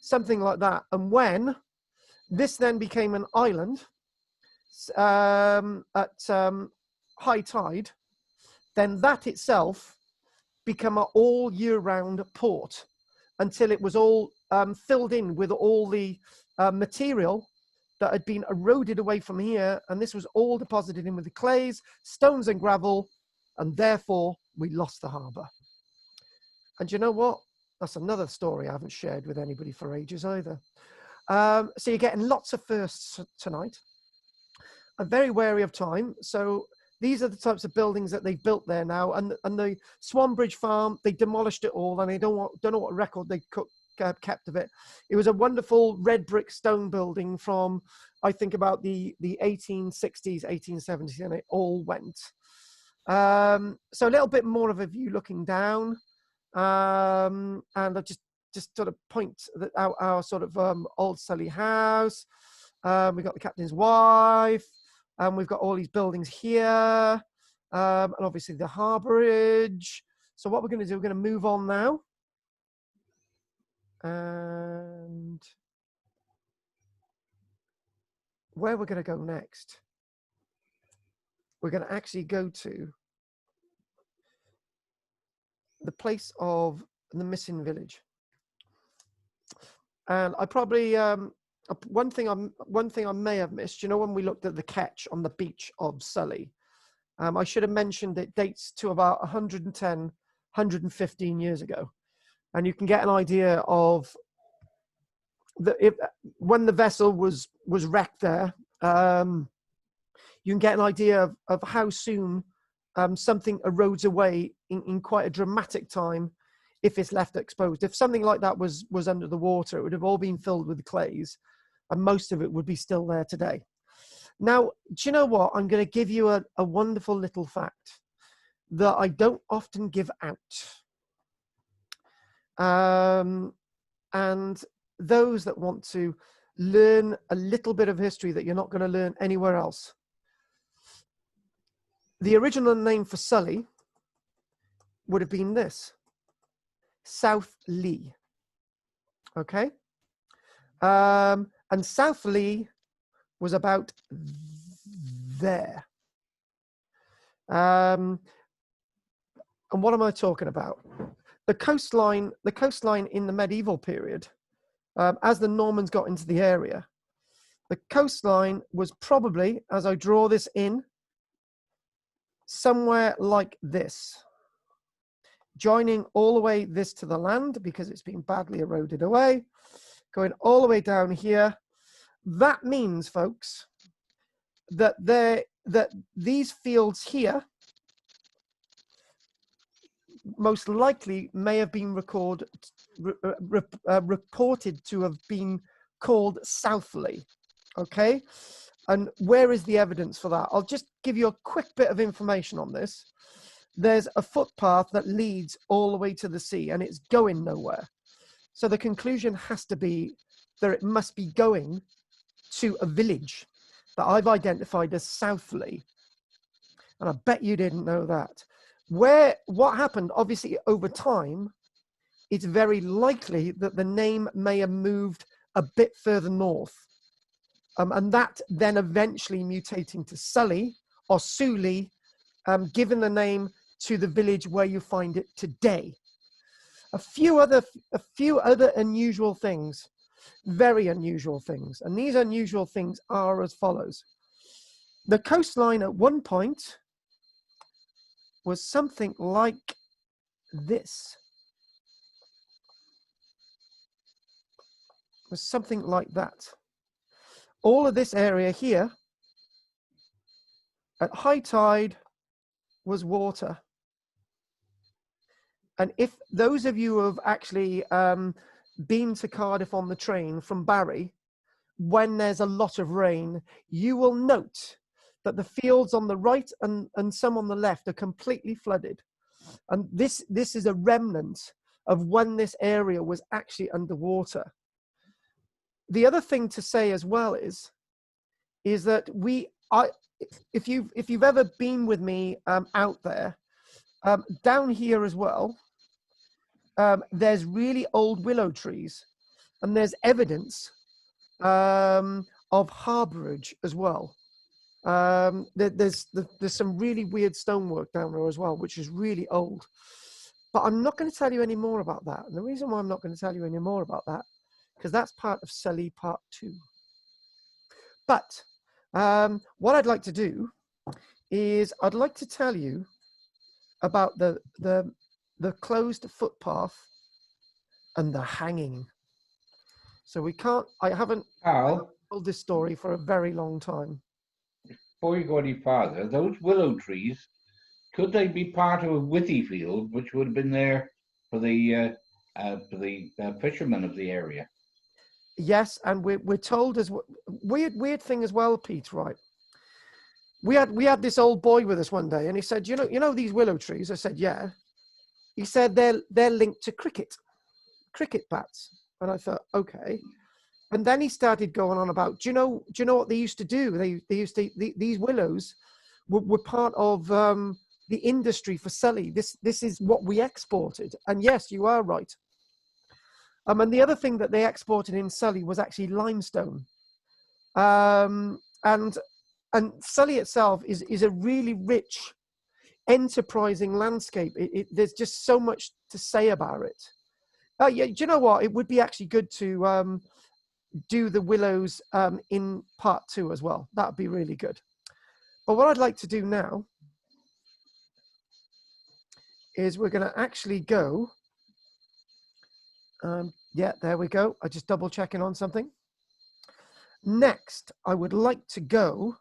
Speaker 1: something like that. And when this then became an island at high tide, then that itself became an all year round port until it was all filled in with all the material that had been eroded away from here. And this was all deposited in with the clays, stones and gravel. And therefore we lost the harbour. And you know what? That's another story I haven't shared with anybody for ages either. So you're getting lots of firsts tonight. I'm very wary of time. So these are the types of buildings that they've built there now. And the Swanbridge farm, they demolished it all, and I don't know what record they kept of it. It was a wonderful red brick stone building from, I think, about the 1860s, 1870s, and it all went. So a little bit more of a view looking down. And I just sort of point that our sort of old Sully house. We've got the captain's wife, and we've got all these buildings here, and obviously the harbourage. So what we're going to do, we're going to move on now, and where we're going to go next, we're going to actually go to the place of the missing village. And I probably one thing I may have missed, you know, when we looked at the ketch on the beach of Sully, I should have mentioned it dates to about 110, 115 years ago. And you can get an idea of when the vessel was wrecked there, you can get an idea of how soon something erodes away in quite a dramatic time if it's left exposed. If something like that was under the water, it would have all been filled with clays, and most of it would be still there today. Now, do you know what? I'm going to give you a wonderful little fact that I don't often give out. And those that want to learn a little bit of history that you're not going to learn anywhere else. The original name for Sully would have been this, South Lee. Okay? And South Lee was about there. And what am I talking about? The coastline in the medieval period, as the Normans got into the area, the coastline was probably, as I draw this in, somewhere like this, joining all the way this to the land because it's been badly eroded away, going all the way down here. That means, folks, that these fields here most likely may have been reported to have been called Southley. Okay, and where is the evidence for that? I'll just give you a quick bit of information on this. There's a footpath that leads all the way to the sea, and it's going nowhere. So the conclusion has to be that it must be going to a village that I've identified as Southley. And I bet you didn't know that. What happened, obviously, over time, it's very likely that the name may have moved a bit further north. And that then eventually mutating to Sully or Sully, given the name to the village where you find it today. A few other unusual things, very unusual things. And these unusual things are as follows. The coastline at one point was something like this. Was something like that. All of this area here at high tide was water. And if those of you who have actually been to Cardiff on the train from Barry, when there's a lot of rain, you will note that the fields on the right and some on the left are completely flooded. And this is a remnant of when this area was actually underwater. The other thing to say as well is that if you've ever been with me out there, down here as well, there's really old willow trees, and there's evidence of harbourage as well. There's some really weird stonework down there as well, which is really old. But I'm not going to tell you any more about that. And the reason why I'm not going to tell you any more about that, because that's part of Sully Part 2. But what I'd like to do is I'd like to tell you about the closed footpath and the hanging. So I haven't told this story for a very long time.
Speaker 3: Before you go any farther, those willow trees, could they be part of a withy field, which would have been there for the fishermen of the area?
Speaker 1: Yes, and we're told as weird thing as well, Pete. Right? We had this old boy with us one day, and he said, you know these willow trees? I said, yeah. He said they're linked to cricket bats, and I thought, okay. And then he started going on about, do you know what they used to do? They used to these willows were part of the industry for Sully. This is what we exported. And yes, you are right. And the other thing that they exported in Sully was actually limestone. And Sully itself is a really rich, enterprising landscape. There's just so much to say about it. Yeah, do you know what? It would be actually good to do the willows in Part 2 as well. That would be really good. But what I'd like to do now is we're going to actually go. Yeah, there we go. I just double checking on something. Next, I would like to go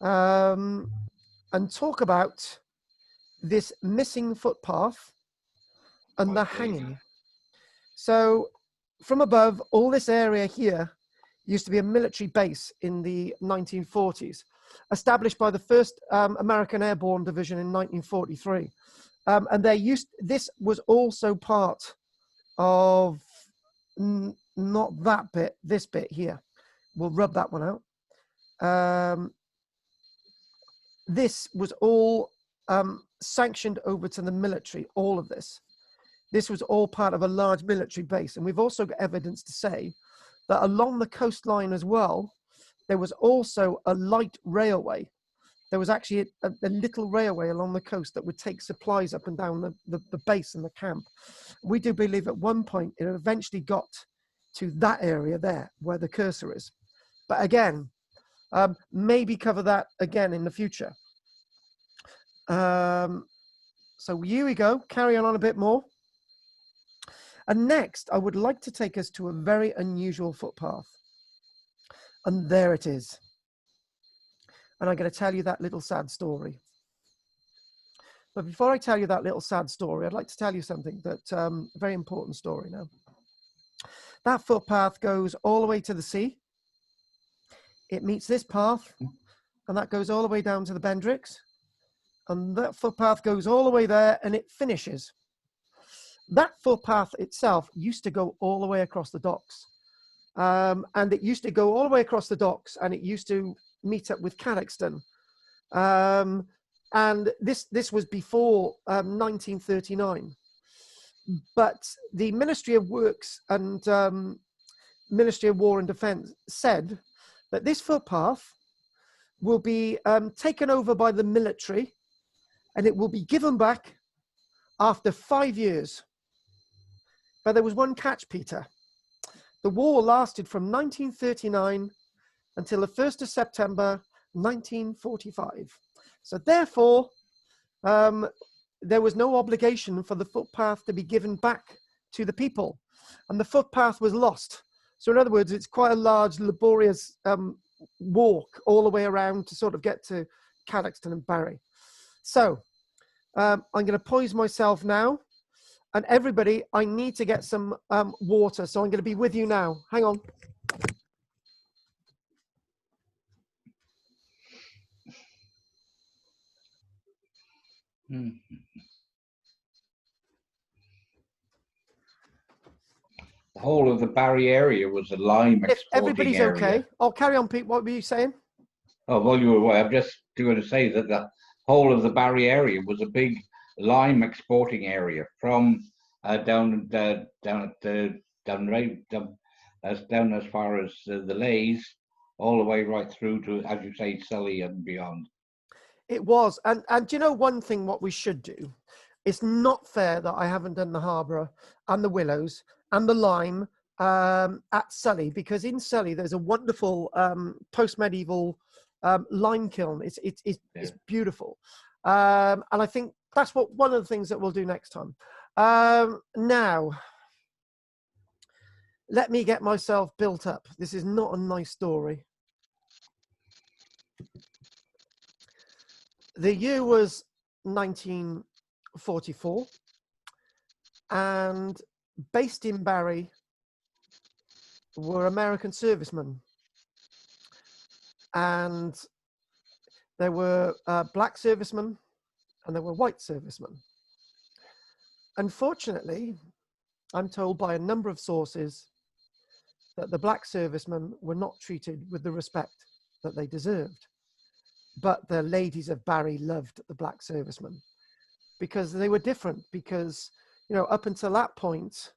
Speaker 1: and talk about this missing footpath and the hanging. So from above, all this area here used to be a military base in the 1940s, established by the 1st American Airborne Division in 1943. And this was also part of not that bit, this bit here. We'll rub that one out. This was all sanctioned over to the military, all of this. This was all part of a large military base. And we've also got evidence to say that along the coastline as well, there was also a light railway. There was actually a little railway along the coast that would take supplies up and down the base and the camp. We do believe at one point it eventually got to that area there where the cursor is. But again, maybe cover that again in the future. So here we go, carry on a bit more. And next, I would like to take us to a very unusual footpath. And there it is. And I'm going to tell you that little sad story. But before I tell you that little sad story, I'd like to tell you something that, a very important story now. That footpath goes all the way to the sea. It meets this path, and that goes all the way down to the Bendrix. And that footpath goes all the way there, and it finishes. That footpath itself used to go all the way across the docks. And it used to go all the way across the docks, and it used to meet up with Cadoxton. And this was before 1939. But the Ministry of Works and Ministry of War and Defence said that this footpath will be taken over by the military, and it will be given back after 5 years. But there was one catch, Peter. The war lasted from 1939 until the 1st of September 1945. So therefore, there was no obligation for the footpath to be given back to the people, and the footpath was lost. So in other words, it's quite a large, laborious walk all the way around to sort of get to Cadoxton and Barry. So I'm going to poise myself now. And everybody, I need to get some water, so I'm going to be with you now. Hang on.
Speaker 3: The whole of the Barry area was a lime
Speaker 1: If
Speaker 3: exporting
Speaker 1: everybody's
Speaker 3: area.
Speaker 1: okay, I'll carry on, Pete. What were you saying?
Speaker 3: Oh, while you were away, I'm just going to say that the whole of the Barry area was a big lime exporting area from down as far as the Lays, all the way right through to, as you say, Sully and beyond.
Speaker 1: It was. And do you know one thing what we should do? It's not fair that I haven't done the Harbour and the Willows and the Lime at Sully, because in Sully there's a wonderful post-medieval lime kiln. It's beautiful. And I think that's one of the things that we'll do next time. Now, let me get myself built up. This is not a nice story. The year was 1944, and based in Barry were American servicemen. And there were black servicemen and there were white servicemen. Unfortunately, I'm told by a number of sources that the black servicemen were not treated with the respect that they deserved. But the ladies of Barry loved the black servicemen because they were different. Because, you know, up until that point,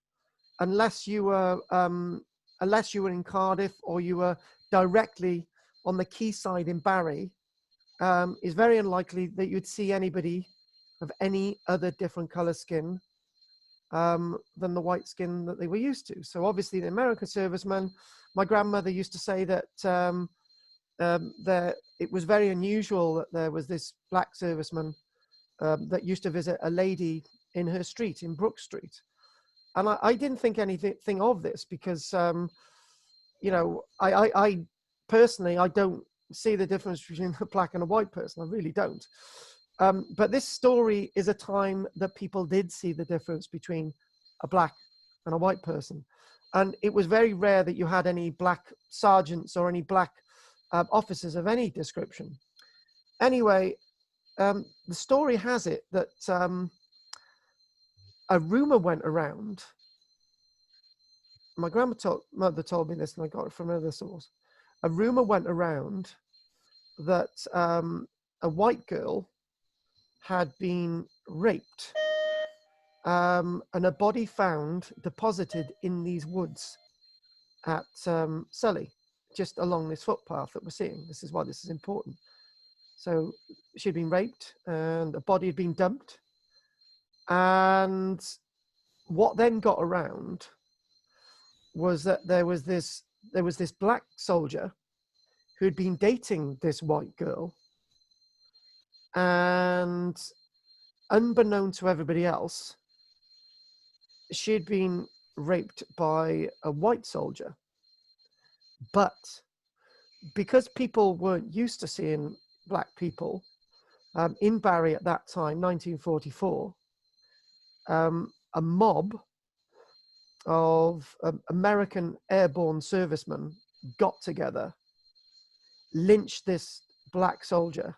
Speaker 1: unless you were in Cardiff or you were directly on the quayside in Barry, it's very unlikely that you'd see anybody of any other different color skin than the white skin that they were used to. So obviously the American servicemen, my grandmother used to say that it was very unusual that there was this black serviceman that used to visit a lady in her street, in Brook Street. And I didn't think anything of this because, you know, I personally, I don't see the difference between a black and a white person. I really don't. But this story is a time that people did see the difference between a black and a white person. And it was very rare that you had any black sergeants or any black officers of any description. Anyway, the story has it that a rumor went around my grandmother told me this, and I got it from another source. A rumor went around that a white girl had been raped, and a body found deposited in these woods at Sully, just along this footpath that we're seeing. This is why this is important. So she'd been raped, and a body had been dumped. And what then got around was that there was this black soldier who had been dating this white girl, and unbeknown to everybody else, she'd been raped by a white soldier. But because people weren't used to seeing black people in Barry at that time, 1944, a mob of American airborne servicemen got together, lynched this black soldier,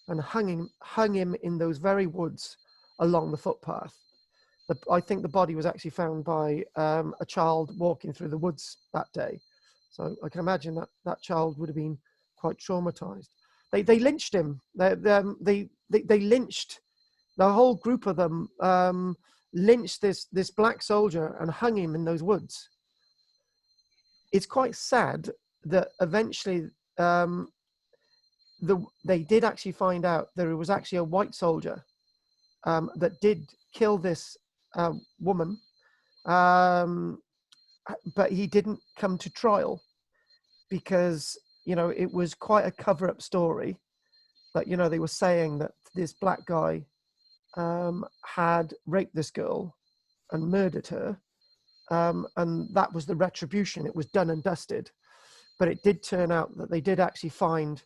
Speaker 1: and hung him in those very woods along the footpath. I think the body was actually found by a child walking through the woods that day. So I can imagine that that child would have been quite traumatized. They lynched him. They lynched, the whole group of them lynched this black soldier and hung him in those woods. It's quite sad that eventually they did actually find out there was actually a white soldier that did kill this woman, but he didn't come to trial because, you know, it was quite a cover-up story. That, you know, they were saying that this black guy had raped this girl and murdered her, and that was the retribution. It was done and dusted. But it did turn out that they did actually find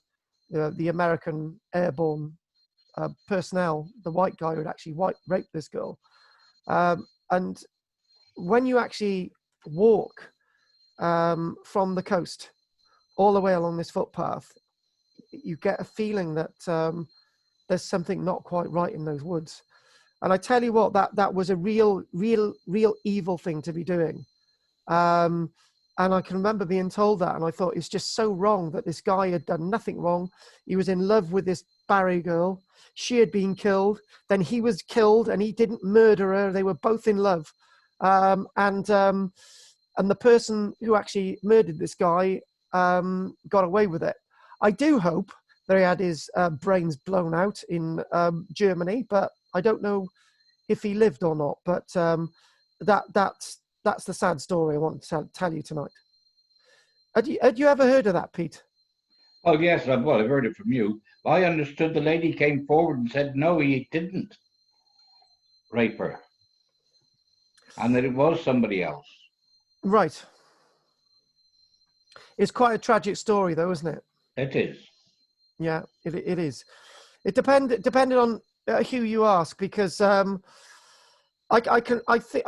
Speaker 1: the American airborne personnel, the white guy who had actually raped this girl. And when you actually walk from the coast all the way along this footpath, you get a feeling that there's something not quite right in those woods. And I tell you what, that was a real evil thing to be doing. And I can remember being told that, and I thought it's just so wrong that this guy had done nothing wrong. He was in love with this Barry girl. She had been killed. Then he was killed, and he didn't murder her. They were both in love. And the person who actually murdered this guy got away with it. I do hope that he had his brains blown out in Germany, but I don't know if he lived or not. But that's the sad story I want to tell you tonight. Had you ever heard of that, Pete?
Speaker 3: Oh, yes, I've heard it from you. I understood the lady came forward and said, no, he didn't rape her, and that it was somebody else. Right.
Speaker 1: It's quite a tragic story, though, isn't it?
Speaker 3: It is.
Speaker 1: Yeah, it is. It depended on who you ask, because I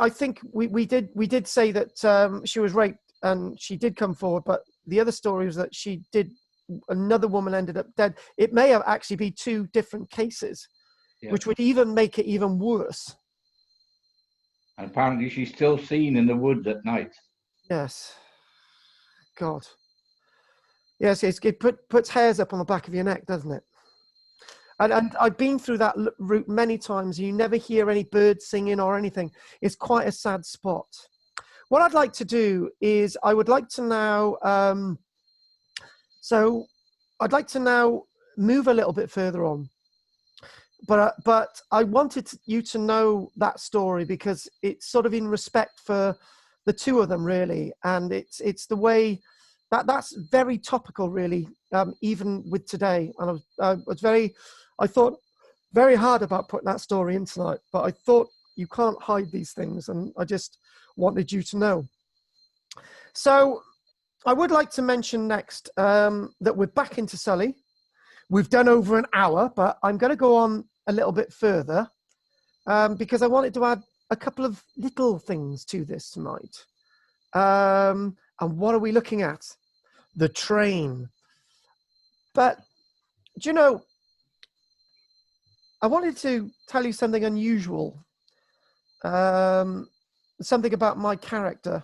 Speaker 1: think we did say that she was raped and she did come forward, but the other story was that another woman ended up dead. It may have actually be two different cases, yeah, which would even make it even worse.
Speaker 3: And apparently she's still seen in the woods at night.
Speaker 1: Yes. God. Yes, it puts hairs up on the back of your neck, doesn't it? And I've been through that route many times. You never hear any birds singing or anything. It's quite a sad spot. What I'd like to do is I would like to now, I'd like to now move a little bit further on. But I wanted you to know that story because it's sort of in respect for the two of them, really. And it's the way that's very topical, really, even with today. And I thought very hard about putting that story in tonight, but I thought you can't hide these things, and I just wanted you to know. So I would like to mention next that we're back into Sully. We've done over an hour, but I'm going to go on a little bit further because I wanted to add a couple of little things to this tonight. And what are we looking at? The train. But, do you know, I wanted to tell you something unusual, something about my character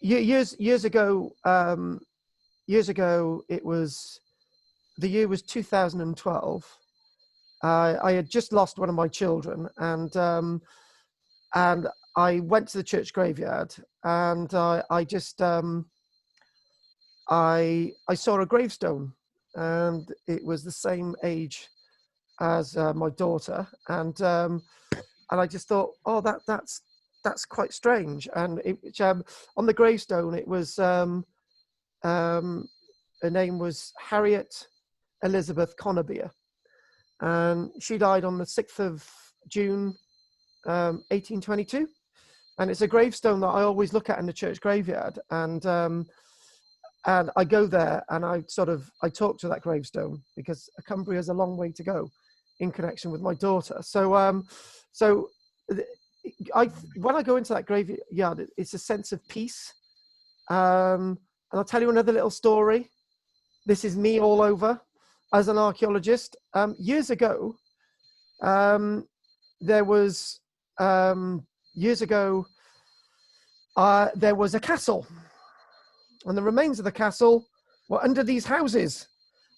Speaker 1: Years ago, it was, the year was 2012. I had just lost one of my children, and I went to the church graveyard, and I saw a gravestone, and it was the same age as my daughter, and I just thought, oh, that's quite strange. And on the gravestone, it was her name was Harriet Elizabeth Cumbria, and she died on the 6th of June, 1822. And it's a gravestone that I always look at in the church graveyard, and I go there and I talk to that gravestone, because Cumbria is a long way to go in connection with my daughter. So when I go into that graveyard, it's a sense of peace. And I'll tell you another little story. This is me all over as an archaeologist. Years ago, there was a castle, and the remains of the castle were under these houses.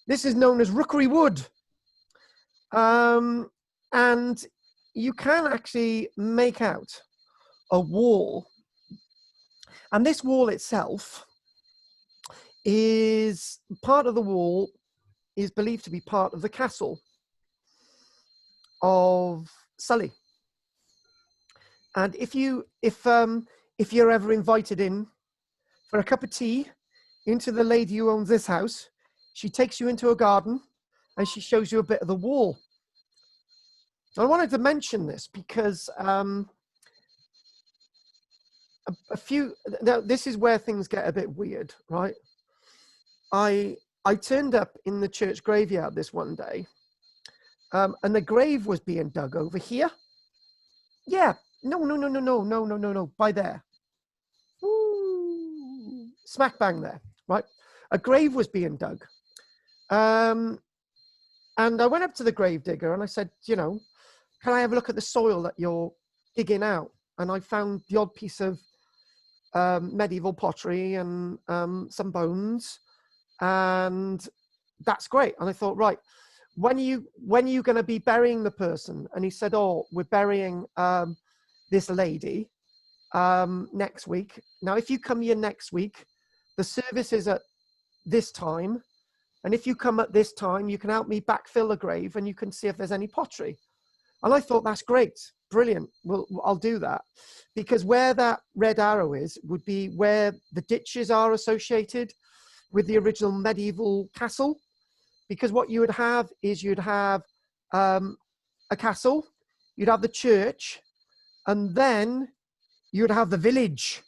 Speaker 1: This is known as Rookery Wood. And you can actually make out a wall. And this wall itself is part of the wall, is believed to be part of the castle of Sully. And if you're ever invited in for a cup of tea into the lady who owns this house, she takes you into a garden and she shows you a bit of the wall. I wanted to mention this because now this is where things get a bit weird, right? I turned up in the church graveyard this one day, and the grave was being dug over here. Yeah, no, by there. Ooh, smack bang there, right? A grave was being dug. And I went up to the grave digger and I said, can I have a look at the soil that you're digging out? And I found the odd piece of medieval pottery and some bones, and that's great. And I thought, right, when are you going to be burying the person? And he said, oh, we're burying this lady next week. Now, if you come here next week, the service is at this time, and if you come at this time, you can help me backfill the grave and you can see if there's any pottery. And I thought, that's great, brilliant. Well, I'll do that, because where that red arrow is would be where the ditches are associated with the original medieval castle. Because what you would have is you'd have a castle, you'd have the church, and then you'd have the village,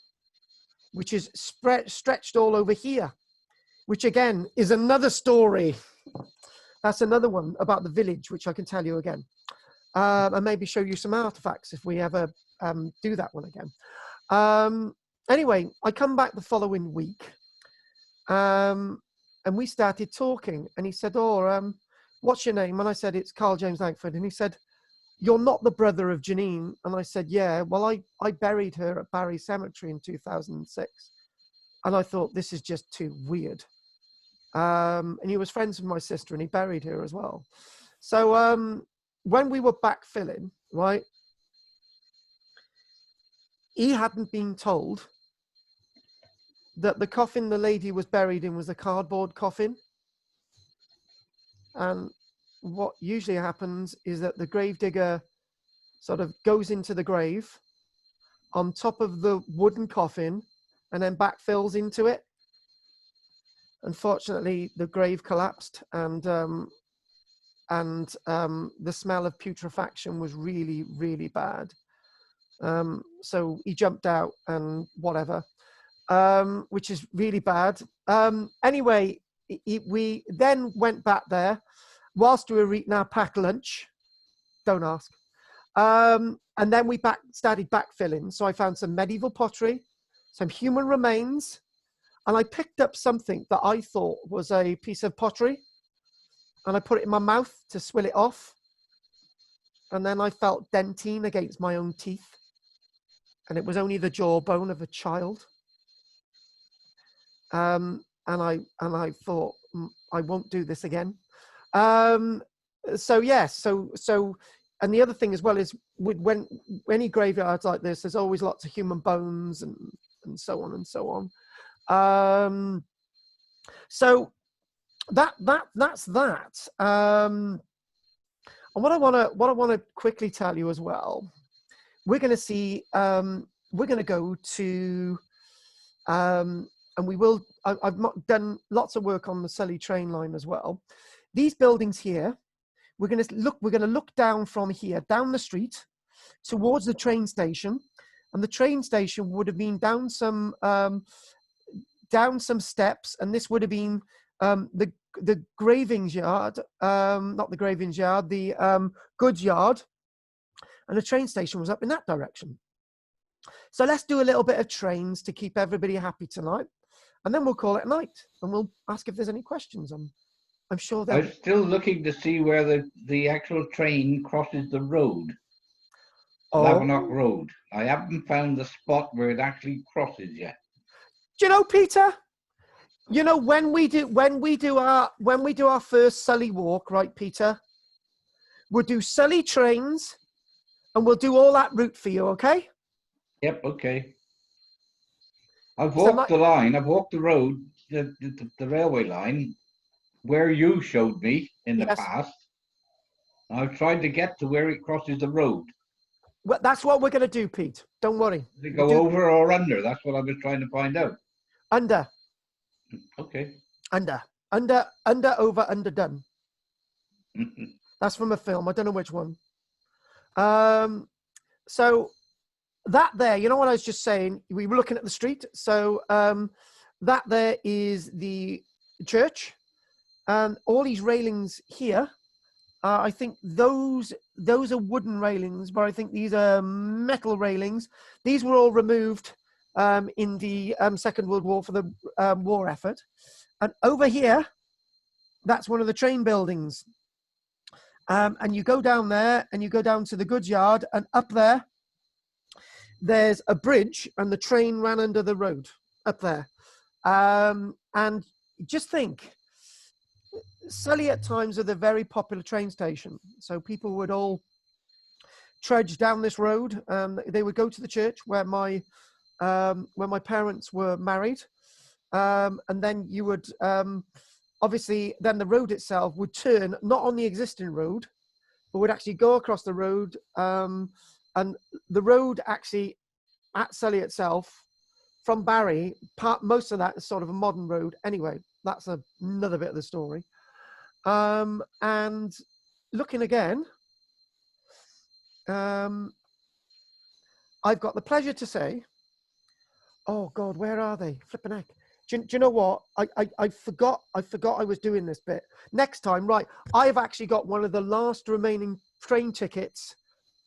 Speaker 1: which is stretched all over here, which again is another story. That's another one about the village, which I can tell you again. And maybe show you some artifacts if we ever do that one again. Anyway, I come back the following week, and we started talking, and he said, oh, what's your name? And I said, it's KARL-JAMES LANGFORD. And he said, you're not the brother of Janine? And I said, yeah, well, I buried her at Barry Cemetery in 2006. And I thought, this is just too weird. And he was friends with my sister, and he buried her as well. So when we were backfilling, right, he hadn't been told that the coffin the lady was buried in was a cardboard coffin. And what usually happens is that the gravedigger sort of goes into the grave on top of the wooden coffin and then backfills into it. Unfortunately, the grave collapsed, and the smell of putrefaction was really, really bad. So he jumped out and whatever, which is really bad. Anyway, we then went back there whilst we were eating our packed lunch. Don't ask. And then we started backfilling. So I found some medieval pottery, some human remains, and I picked up something that I thought was a piece of pottery, and I put it in my mouth to swill it off. And then I felt dentine against my own teeth. and it was only the jawbone of a child. And I thought, I won't do this again. So yes, so and the other thing as well is when any graveyards like this, there's always lots of human bones and so on and so on. So that's that. And what I want to quickly tell you as well, we're going to see, we're going to go to, and we will. I've done lots of work on the Sully train line as well. These buildings here, we're going to look down from here, down the street, towards the train station, and the train station would have been down some steps, and this would have been the gravings yard, not the gravings yard, the goods yard, and the train station was up in that direction. So let's do a little bit of trains to keep everybody happy tonight, and then we'll call it a night, and we'll ask if there's any questions. I'm sure that.
Speaker 3: I'm still looking to see where the actual train crosses the road.
Speaker 1: Oh.
Speaker 3: Lavenock Road. I haven't found the spot where it actually crosses yet.
Speaker 1: Do you know, Peter? You know, when we do our first Sully walk, right, Peter? We'll do Sully trains, and we'll do all that route for you, okay?
Speaker 3: Yep. Okay. I've walked the line. I've walked the road, the railway line, where you showed me in the past. I've tried to get to where it crosses the road.
Speaker 1: Well, that's what we're going to do, Pete. Don't worry.
Speaker 3: Does it go over or under? That's what I was trying to find out.
Speaker 1: Under.
Speaker 3: Okay.
Speaker 1: Under, over, underdone. That's from a film. I don't know which one. So that there, you know what I was just saying? We were looking at the street. So that there is the church, and all these railings here. I think those are wooden railings, but I think these are metal railings. These were all removed in the Second World War for the war effort. And over here, that's one of the train buildings. And you go down there, and you go down to the goods yard, and up there, there's a bridge, and the train ran under the road up there. And just think, Sully at times are the very popular train station. So people would all trudge down this road. They would go to the church where my parents were married. And then you would, obviously, then the road itself would turn, not on the existing road, but would actually go across the road. And the road actually at Sully itself, from Barry, most of that is sort of a modern road. Anyway, that's another bit of the story. And looking again, I've got the pleasure to say, oh God, where are they? Flipping heck. Do you know what? I forgot I was doing this bit. Next time, right, I've actually got one of the last remaining train tickets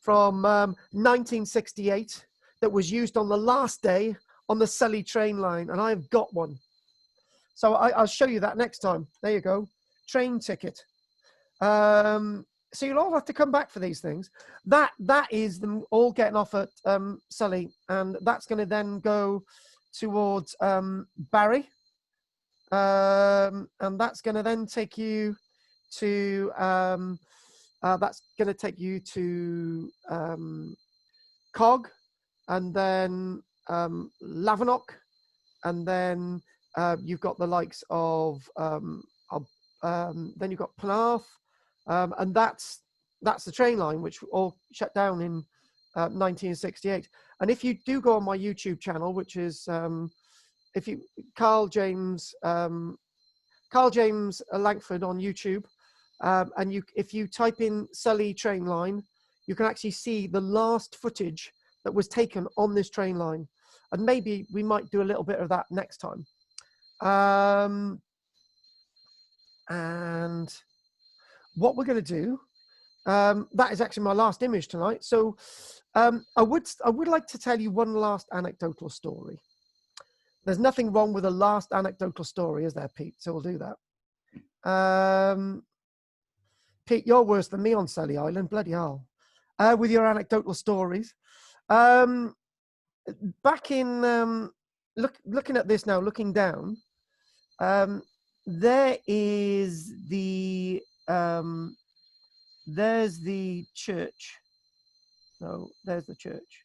Speaker 1: from 1968 that was used on the last day on the Sully train line, and I've got one. So I'll show you that next time. There you go. Train ticket. So you'll all have to come back for these things. That is them all getting off at Sully, and that's going to then go towards Barry, and that's going to then take you to Cog, and then Lavenock, and then you've got the likes of then you've got Penarth, and that's the train line, which all shut down in 1968. And if you do go on my YouTube channel, which is if you KARL-JAMES Langford on YouTube, and if you type in Sully train line, you can actually see the last footage that was taken on this train line, and maybe we might do a little bit of that next time. And what we're going to do, that is actually my last image tonight. So I would like to tell you one last anecdotal story. There's nothing wrong with a last anecdotal story, is there, Pete? So we'll do that. Pete, you're worse than me on Sully Island, bloody hell, with your anecdotal stories. back in looking at this now, looking down, there is the there's the church. No, there's the church.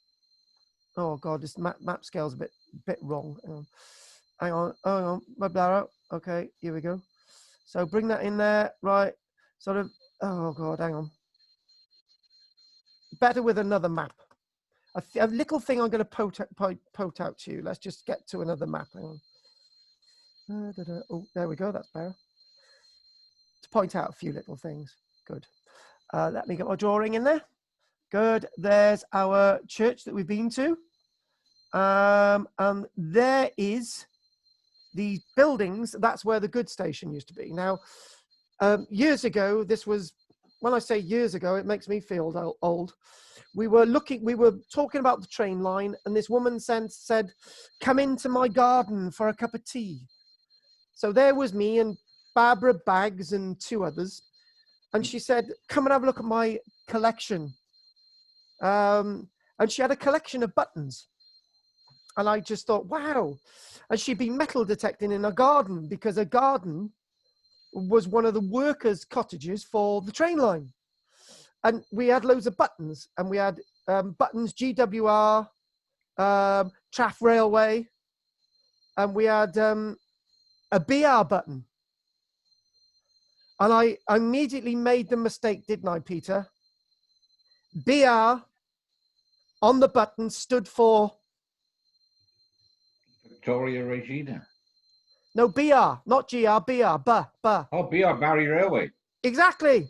Speaker 1: Oh God, this map scale's a bit wrong. Hang on, my blur. Okay, here we go. So bring that in there, right? Sort of. Oh God, hang on. Better with another map. A little thing I'm going to pote out to you. Let's just get to another map. Hang on. Oh, there we go. That's better. To point out a few little things. Good. Let me get my drawing in there. Good. There's our church that we've been to. And there is the buildings. That's where the goods station used to be. Now, years ago, this was, when I say years ago, it makes me feel old. We were talking about the train line, and this woman said, "Come into my garden for a cup of tea." So there was me and Barbara Baggs and two others. And she said, "Come and have a look at my collection." And she had a collection of buttons. And I just thought, wow. And she'd been metal detecting in a garden, because a garden was one of the workers' cottages for the train line. And we had loads of buttons, and we had buttons GWR, Traff Railway, and we had a BR button. And I immediately made the mistake, didn't I, Peter? BR on the button stood for?
Speaker 3: Victoria Regina.
Speaker 1: No, BR, not GR, BR,
Speaker 3: Oh, BR, Barry Railway.
Speaker 1: Exactly.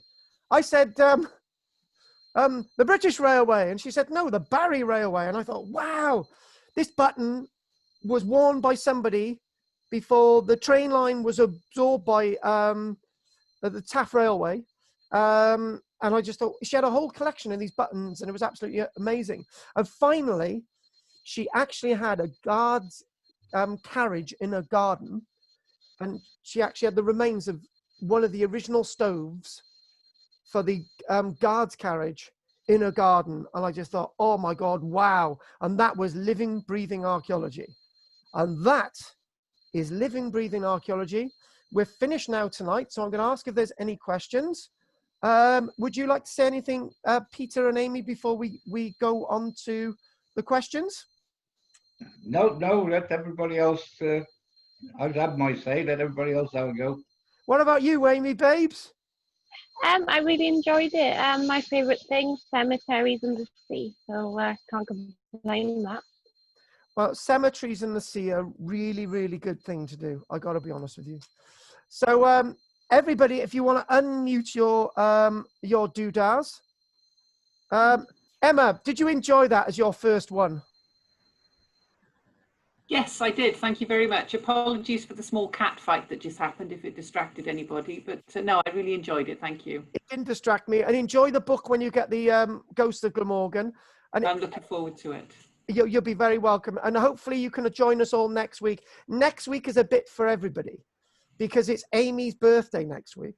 Speaker 1: I said, the British Railway. And she said, no, the Barry Railway. And I thought, wow, this button was worn by somebody before the train line was absorbed by the Taff Railway. And I just thought, she had a whole collection of these buttons, and it was absolutely amazing. And finally, she actually had a guard's carriage in her garden, and she actually had the remains of one of the original stoves for the guard's carriage in her garden. And I just thought, oh my God, wow. And that was living, breathing archaeology. And that is living, breathing archaeology. We're finished now tonight, so I'm going to ask if there's any questions. Would you like to say anything, Peter and Amy, before we go on to the questions?
Speaker 3: No, let everybody else, I've had my say, let everybody else have a go.
Speaker 1: What about you, Amy, babes?
Speaker 2: I really enjoyed it. My favourite thing, cemeteries and the sea. So can't complain that.
Speaker 1: Well, cemeteries and the sea are really, really good thing to do. I got to be honest with you. So, everybody, if you want to unmute your doodahs. Emma, did you enjoy that as your first one?
Speaker 4: Yes, I did. Thank you very much. Apologies for the small cat fight that just happened if it distracted anybody. But no, I really enjoyed it. Thank you.
Speaker 1: It didn't distract me. And enjoy the book when you get the Ghost of Glamorgan. And
Speaker 4: I'm looking forward to it.
Speaker 1: You'll be very welcome. And hopefully you can join us all next week. Next week is a bit for everybody, because it's Amy's birthday next week.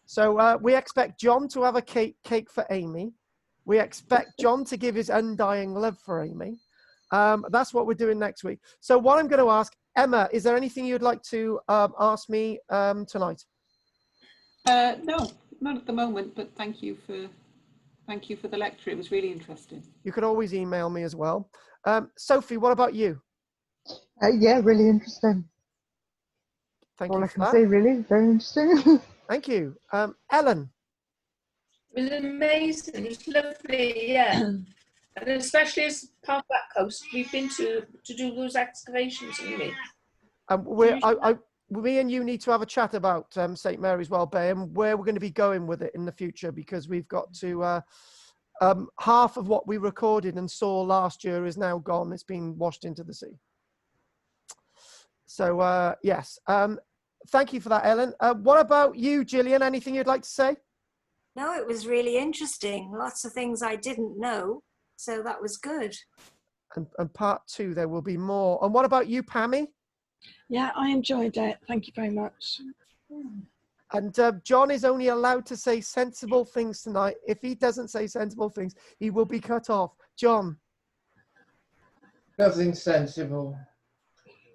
Speaker 1: So we expect John to have a cake for Amy. We expect John to give his undying love for Amy. That's what we're doing next week. So what I'm going to ask, Emma, is there anything you'd like to ask me tonight?
Speaker 4: No, not at the moment, but thank you for the lecture. It was really interesting.
Speaker 1: You could always email me as well. Sophie, what about you?
Speaker 5: Yeah, really interesting.
Speaker 1: Thank
Speaker 5: All
Speaker 1: you
Speaker 5: I
Speaker 1: for
Speaker 5: can
Speaker 1: that.
Speaker 5: say, really, very interesting.
Speaker 1: Thank you. Ellen?
Speaker 6: It was amazing. It was lovely, yeah. And especially as part of that coast, we've been to do those excavations, haven't we?
Speaker 1: Me and you need to have a chat about St. Mary's Well Bay and where we're going to be going with it in the future, because we've got to, half of what we recorded and saw last year is now gone. It's been washed into the sea. So, yes. Thank you for that, Ellen. What about you, Gillian? Anything you'd like to say?
Speaker 7: No, it was really interesting. Lots of things I didn't know. So that was good.
Speaker 1: And part two, there will be more. And what about you, Pammy?
Speaker 8: Yeah, I enjoyed it. Thank you very much.
Speaker 1: And John is only allowed to say sensible things tonight. If he doesn't say sensible things, he will be cut off. John?
Speaker 9: Nothing sensible.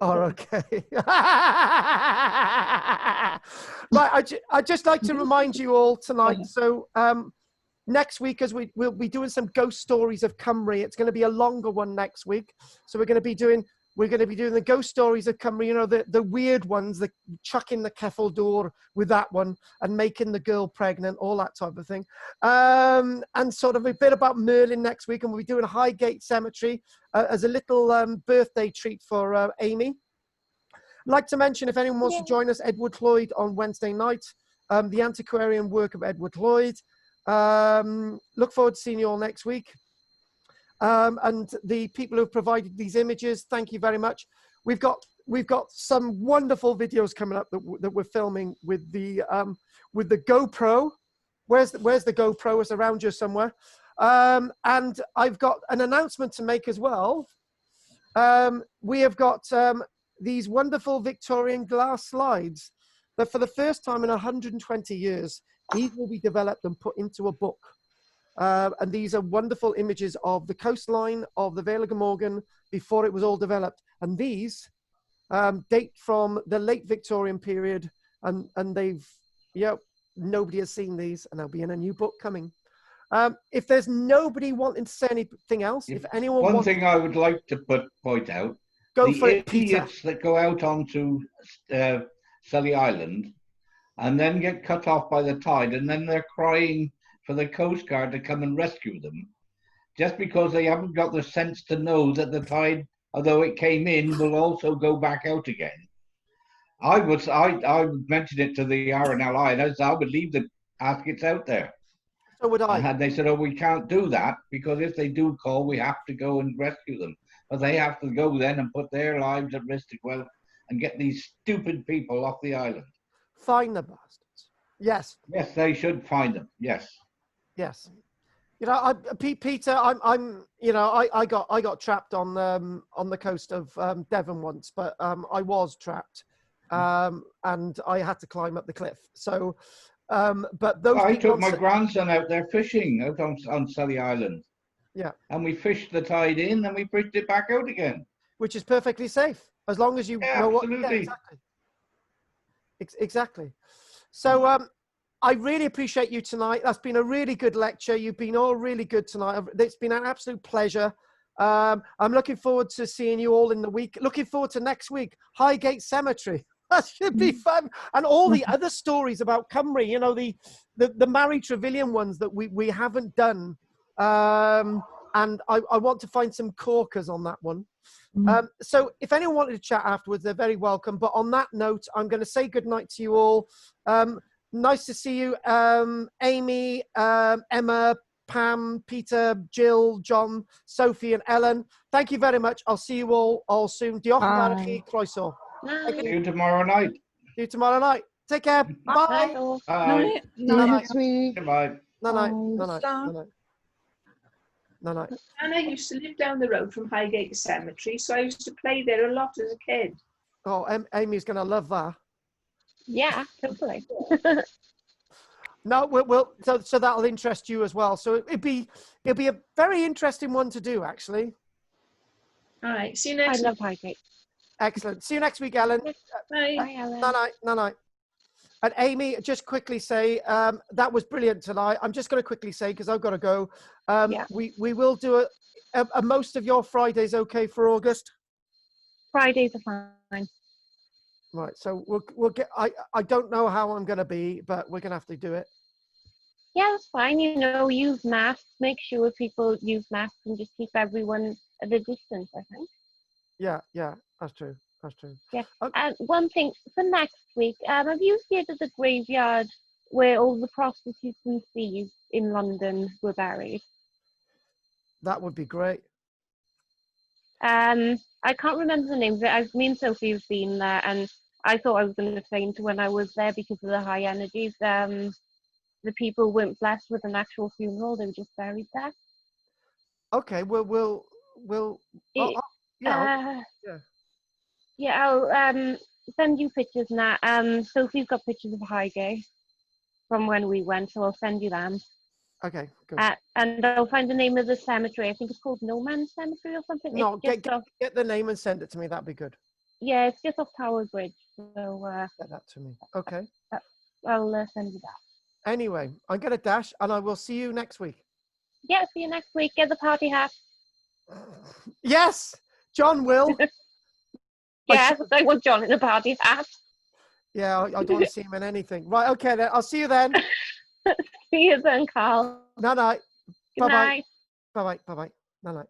Speaker 1: Oh, okay. Right, I'd just like to remind you all tonight. So next week, as we'll be doing some ghost stories of Cumbria. It's going to be a longer one next week. So we're going to be doing the ghost stories of Cumbria. You know, the weird ones, the chucking the keffel door with that one and making the girl pregnant, all that type of thing. And sort of a bit about Merlin next week. And we'll be doing Highgate Cemetery as a little birthday treat for Amy. I'd like to mention, if anyone wants to join us, Edward Lloyd on Wednesday night, the antiquarian work of Edward Lloyd. Look forward to seeing you all next week. And the people who've provided these images, thank you very much. We've got some wonderful videos coming up that we're filming with the GoPro. Where's the GoPro? It's around you somewhere. And I've got an announcement to make as well. We have got these wonderful Victorian glass slides that for the first time in 120 years, these will be developed and put into a book. And these are wonderful images of the coastline of the Vale of Glamorgan before it was all developed. And these date from the late Victorian period. And they've, nobody has seen these, and they'll be in a new book coming. If there's nobody wanting to say anything else, if anyone
Speaker 3: One thing I would like to point out,
Speaker 1: go for it, Peter.
Speaker 3: Idiots that go out onto Sully Island and then get cut off by the tide, and then they're crying for the Coast Guard to come and rescue them, just because they haven't got the sense to know that the tide, although it came in, will also go back out again. I would mention it to the RNLI, and I would leave the caskets out there.
Speaker 1: So would I.
Speaker 3: And they said, oh, we can't do that, because if they do call, we have to go and rescue them. But they have to go then and put their lives at risk as well and get these stupid people off the island.
Speaker 1: Find the bastards. Yes.
Speaker 3: Yes, they should find them. Yes.
Speaker 1: Yes. You know, Peter, I got trapped on the coast of Devon once, but I was trapped, and I had to climb up the cliff. So, but those.
Speaker 3: I took my grandson out there fishing out on Sully Island.
Speaker 1: Yeah.
Speaker 3: And we fished the tide in, and we pushed it back out again.
Speaker 1: Which is perfectly safe, as long as you know what.
Speaker 3: Absolutely.
Speaker 1: Yeah, exactly. Exactly. So, I really appreciate you tonight. That's been a really good lecture. You've been all really good tonight. It's been an absolute pleasure. I'm looking forward to seeing you all in the week. Looking forward to next week, Highgate Cemetery. That should be fun. And all the other stories about Cumbria, you know, the Mary Trevelyan ones that we haven't done. And I want to find some corkers on that one. So if anyone wanted to chat afterwards, they're very welcome. But on that note, I'm going to say goodnight to you all. Nice to see you, Amy, Emma, Pam, Peter, Jill, John, Sophie, and Ellen. Thank you very much. I'll see you all soon. Diolch yn fawr i chi. Croeso.
Speaker 3: See you tomorrow night.
Speaker 1: See you tomorrow night. Take care. Bye.
Speaker 3: Bye.
Speaker 5: Next week.
Speaker 3: Goodbye.
Speaker 1: Night.
Speaker 6: Anna used to live down the road from Highgate Cemetery, so I used to play there a lot as a kid.
Speaker 1: Oh, Amy's going to love that.
Speaker 2: Yeah, hopefully.
Speaker 1: No, so that'll interest you as well. So it'll be a very interesting one to do, actually.
Speaker 6: All right, see you next week.
Speaker 2: I love Highgate.
Speaker 1: Excellent. See you next week, Ellen.
Speaker 6: Bye.
Speaker 2: Bye, Ellen.
Speaker 1: Night. And Amy, just quickly say, that was brilliant tonight. I'm just going to quickly say, because I've got to go, we will do a most of your Fridays okay for August?
Speaker 2: Fridays are fine.
Speaker 1: Right, so we'll get, I don't know how I'm going to be, but we're going to have to do it.
Speaker 2: Yeah, that's fine. You know, use masks. Make sure people use masks and just keep everyone at a distance, I think.
Speaker 1: Yeah, that's true.
Speaker 2: Yeah. One thing for next week, have you stayed at the graveyard where all the prostitutes and thieves in London were buried?
Speaker 1: That would be great.
Speaker 2: I can't remember the name, but me and Sophie have been there, and I thought I was going to faint when I was there because of the high energies. The people weren't blessed with an actual funeral; they were just buried there.
Speaker 1: Okay, we'll
Speaker 2: I'll send you pictures now. Sophie's got pictures of Highgate from when we went, so I'll send you them.
Speaker 1: Okay, good.
Speaker 2: And I'll find the name of the cemetery. I think it's called No Man's Cemetery or something.
Speaker 1: No,
Speaker 2: It's just
Speaker 1: get the name and send it to me. That'd be good.
Speaker 2: yeah, it's just off Tower Bridge. So
Speaker 1: Get that to me. Okay.
Speaker 2: I'll send you that.
Speaker 1: Anyway, I'm gonna dash, and I will see you next week.
Speaker 2: Yeah, see you next week. Get the party hat.
Speaker 1: Yes, John will.
Speaker 2: Yeah, I want John in a party hat.
Speaker 1: Yeah, I don't want to see him in anything. Right, okay then. I'll see you then.
Speaker 2: See you then, Carl.
Speaker 1: Night night.
Speaker 2: Good night.
Speaker 1: Bye bye. Bye bye. Night night.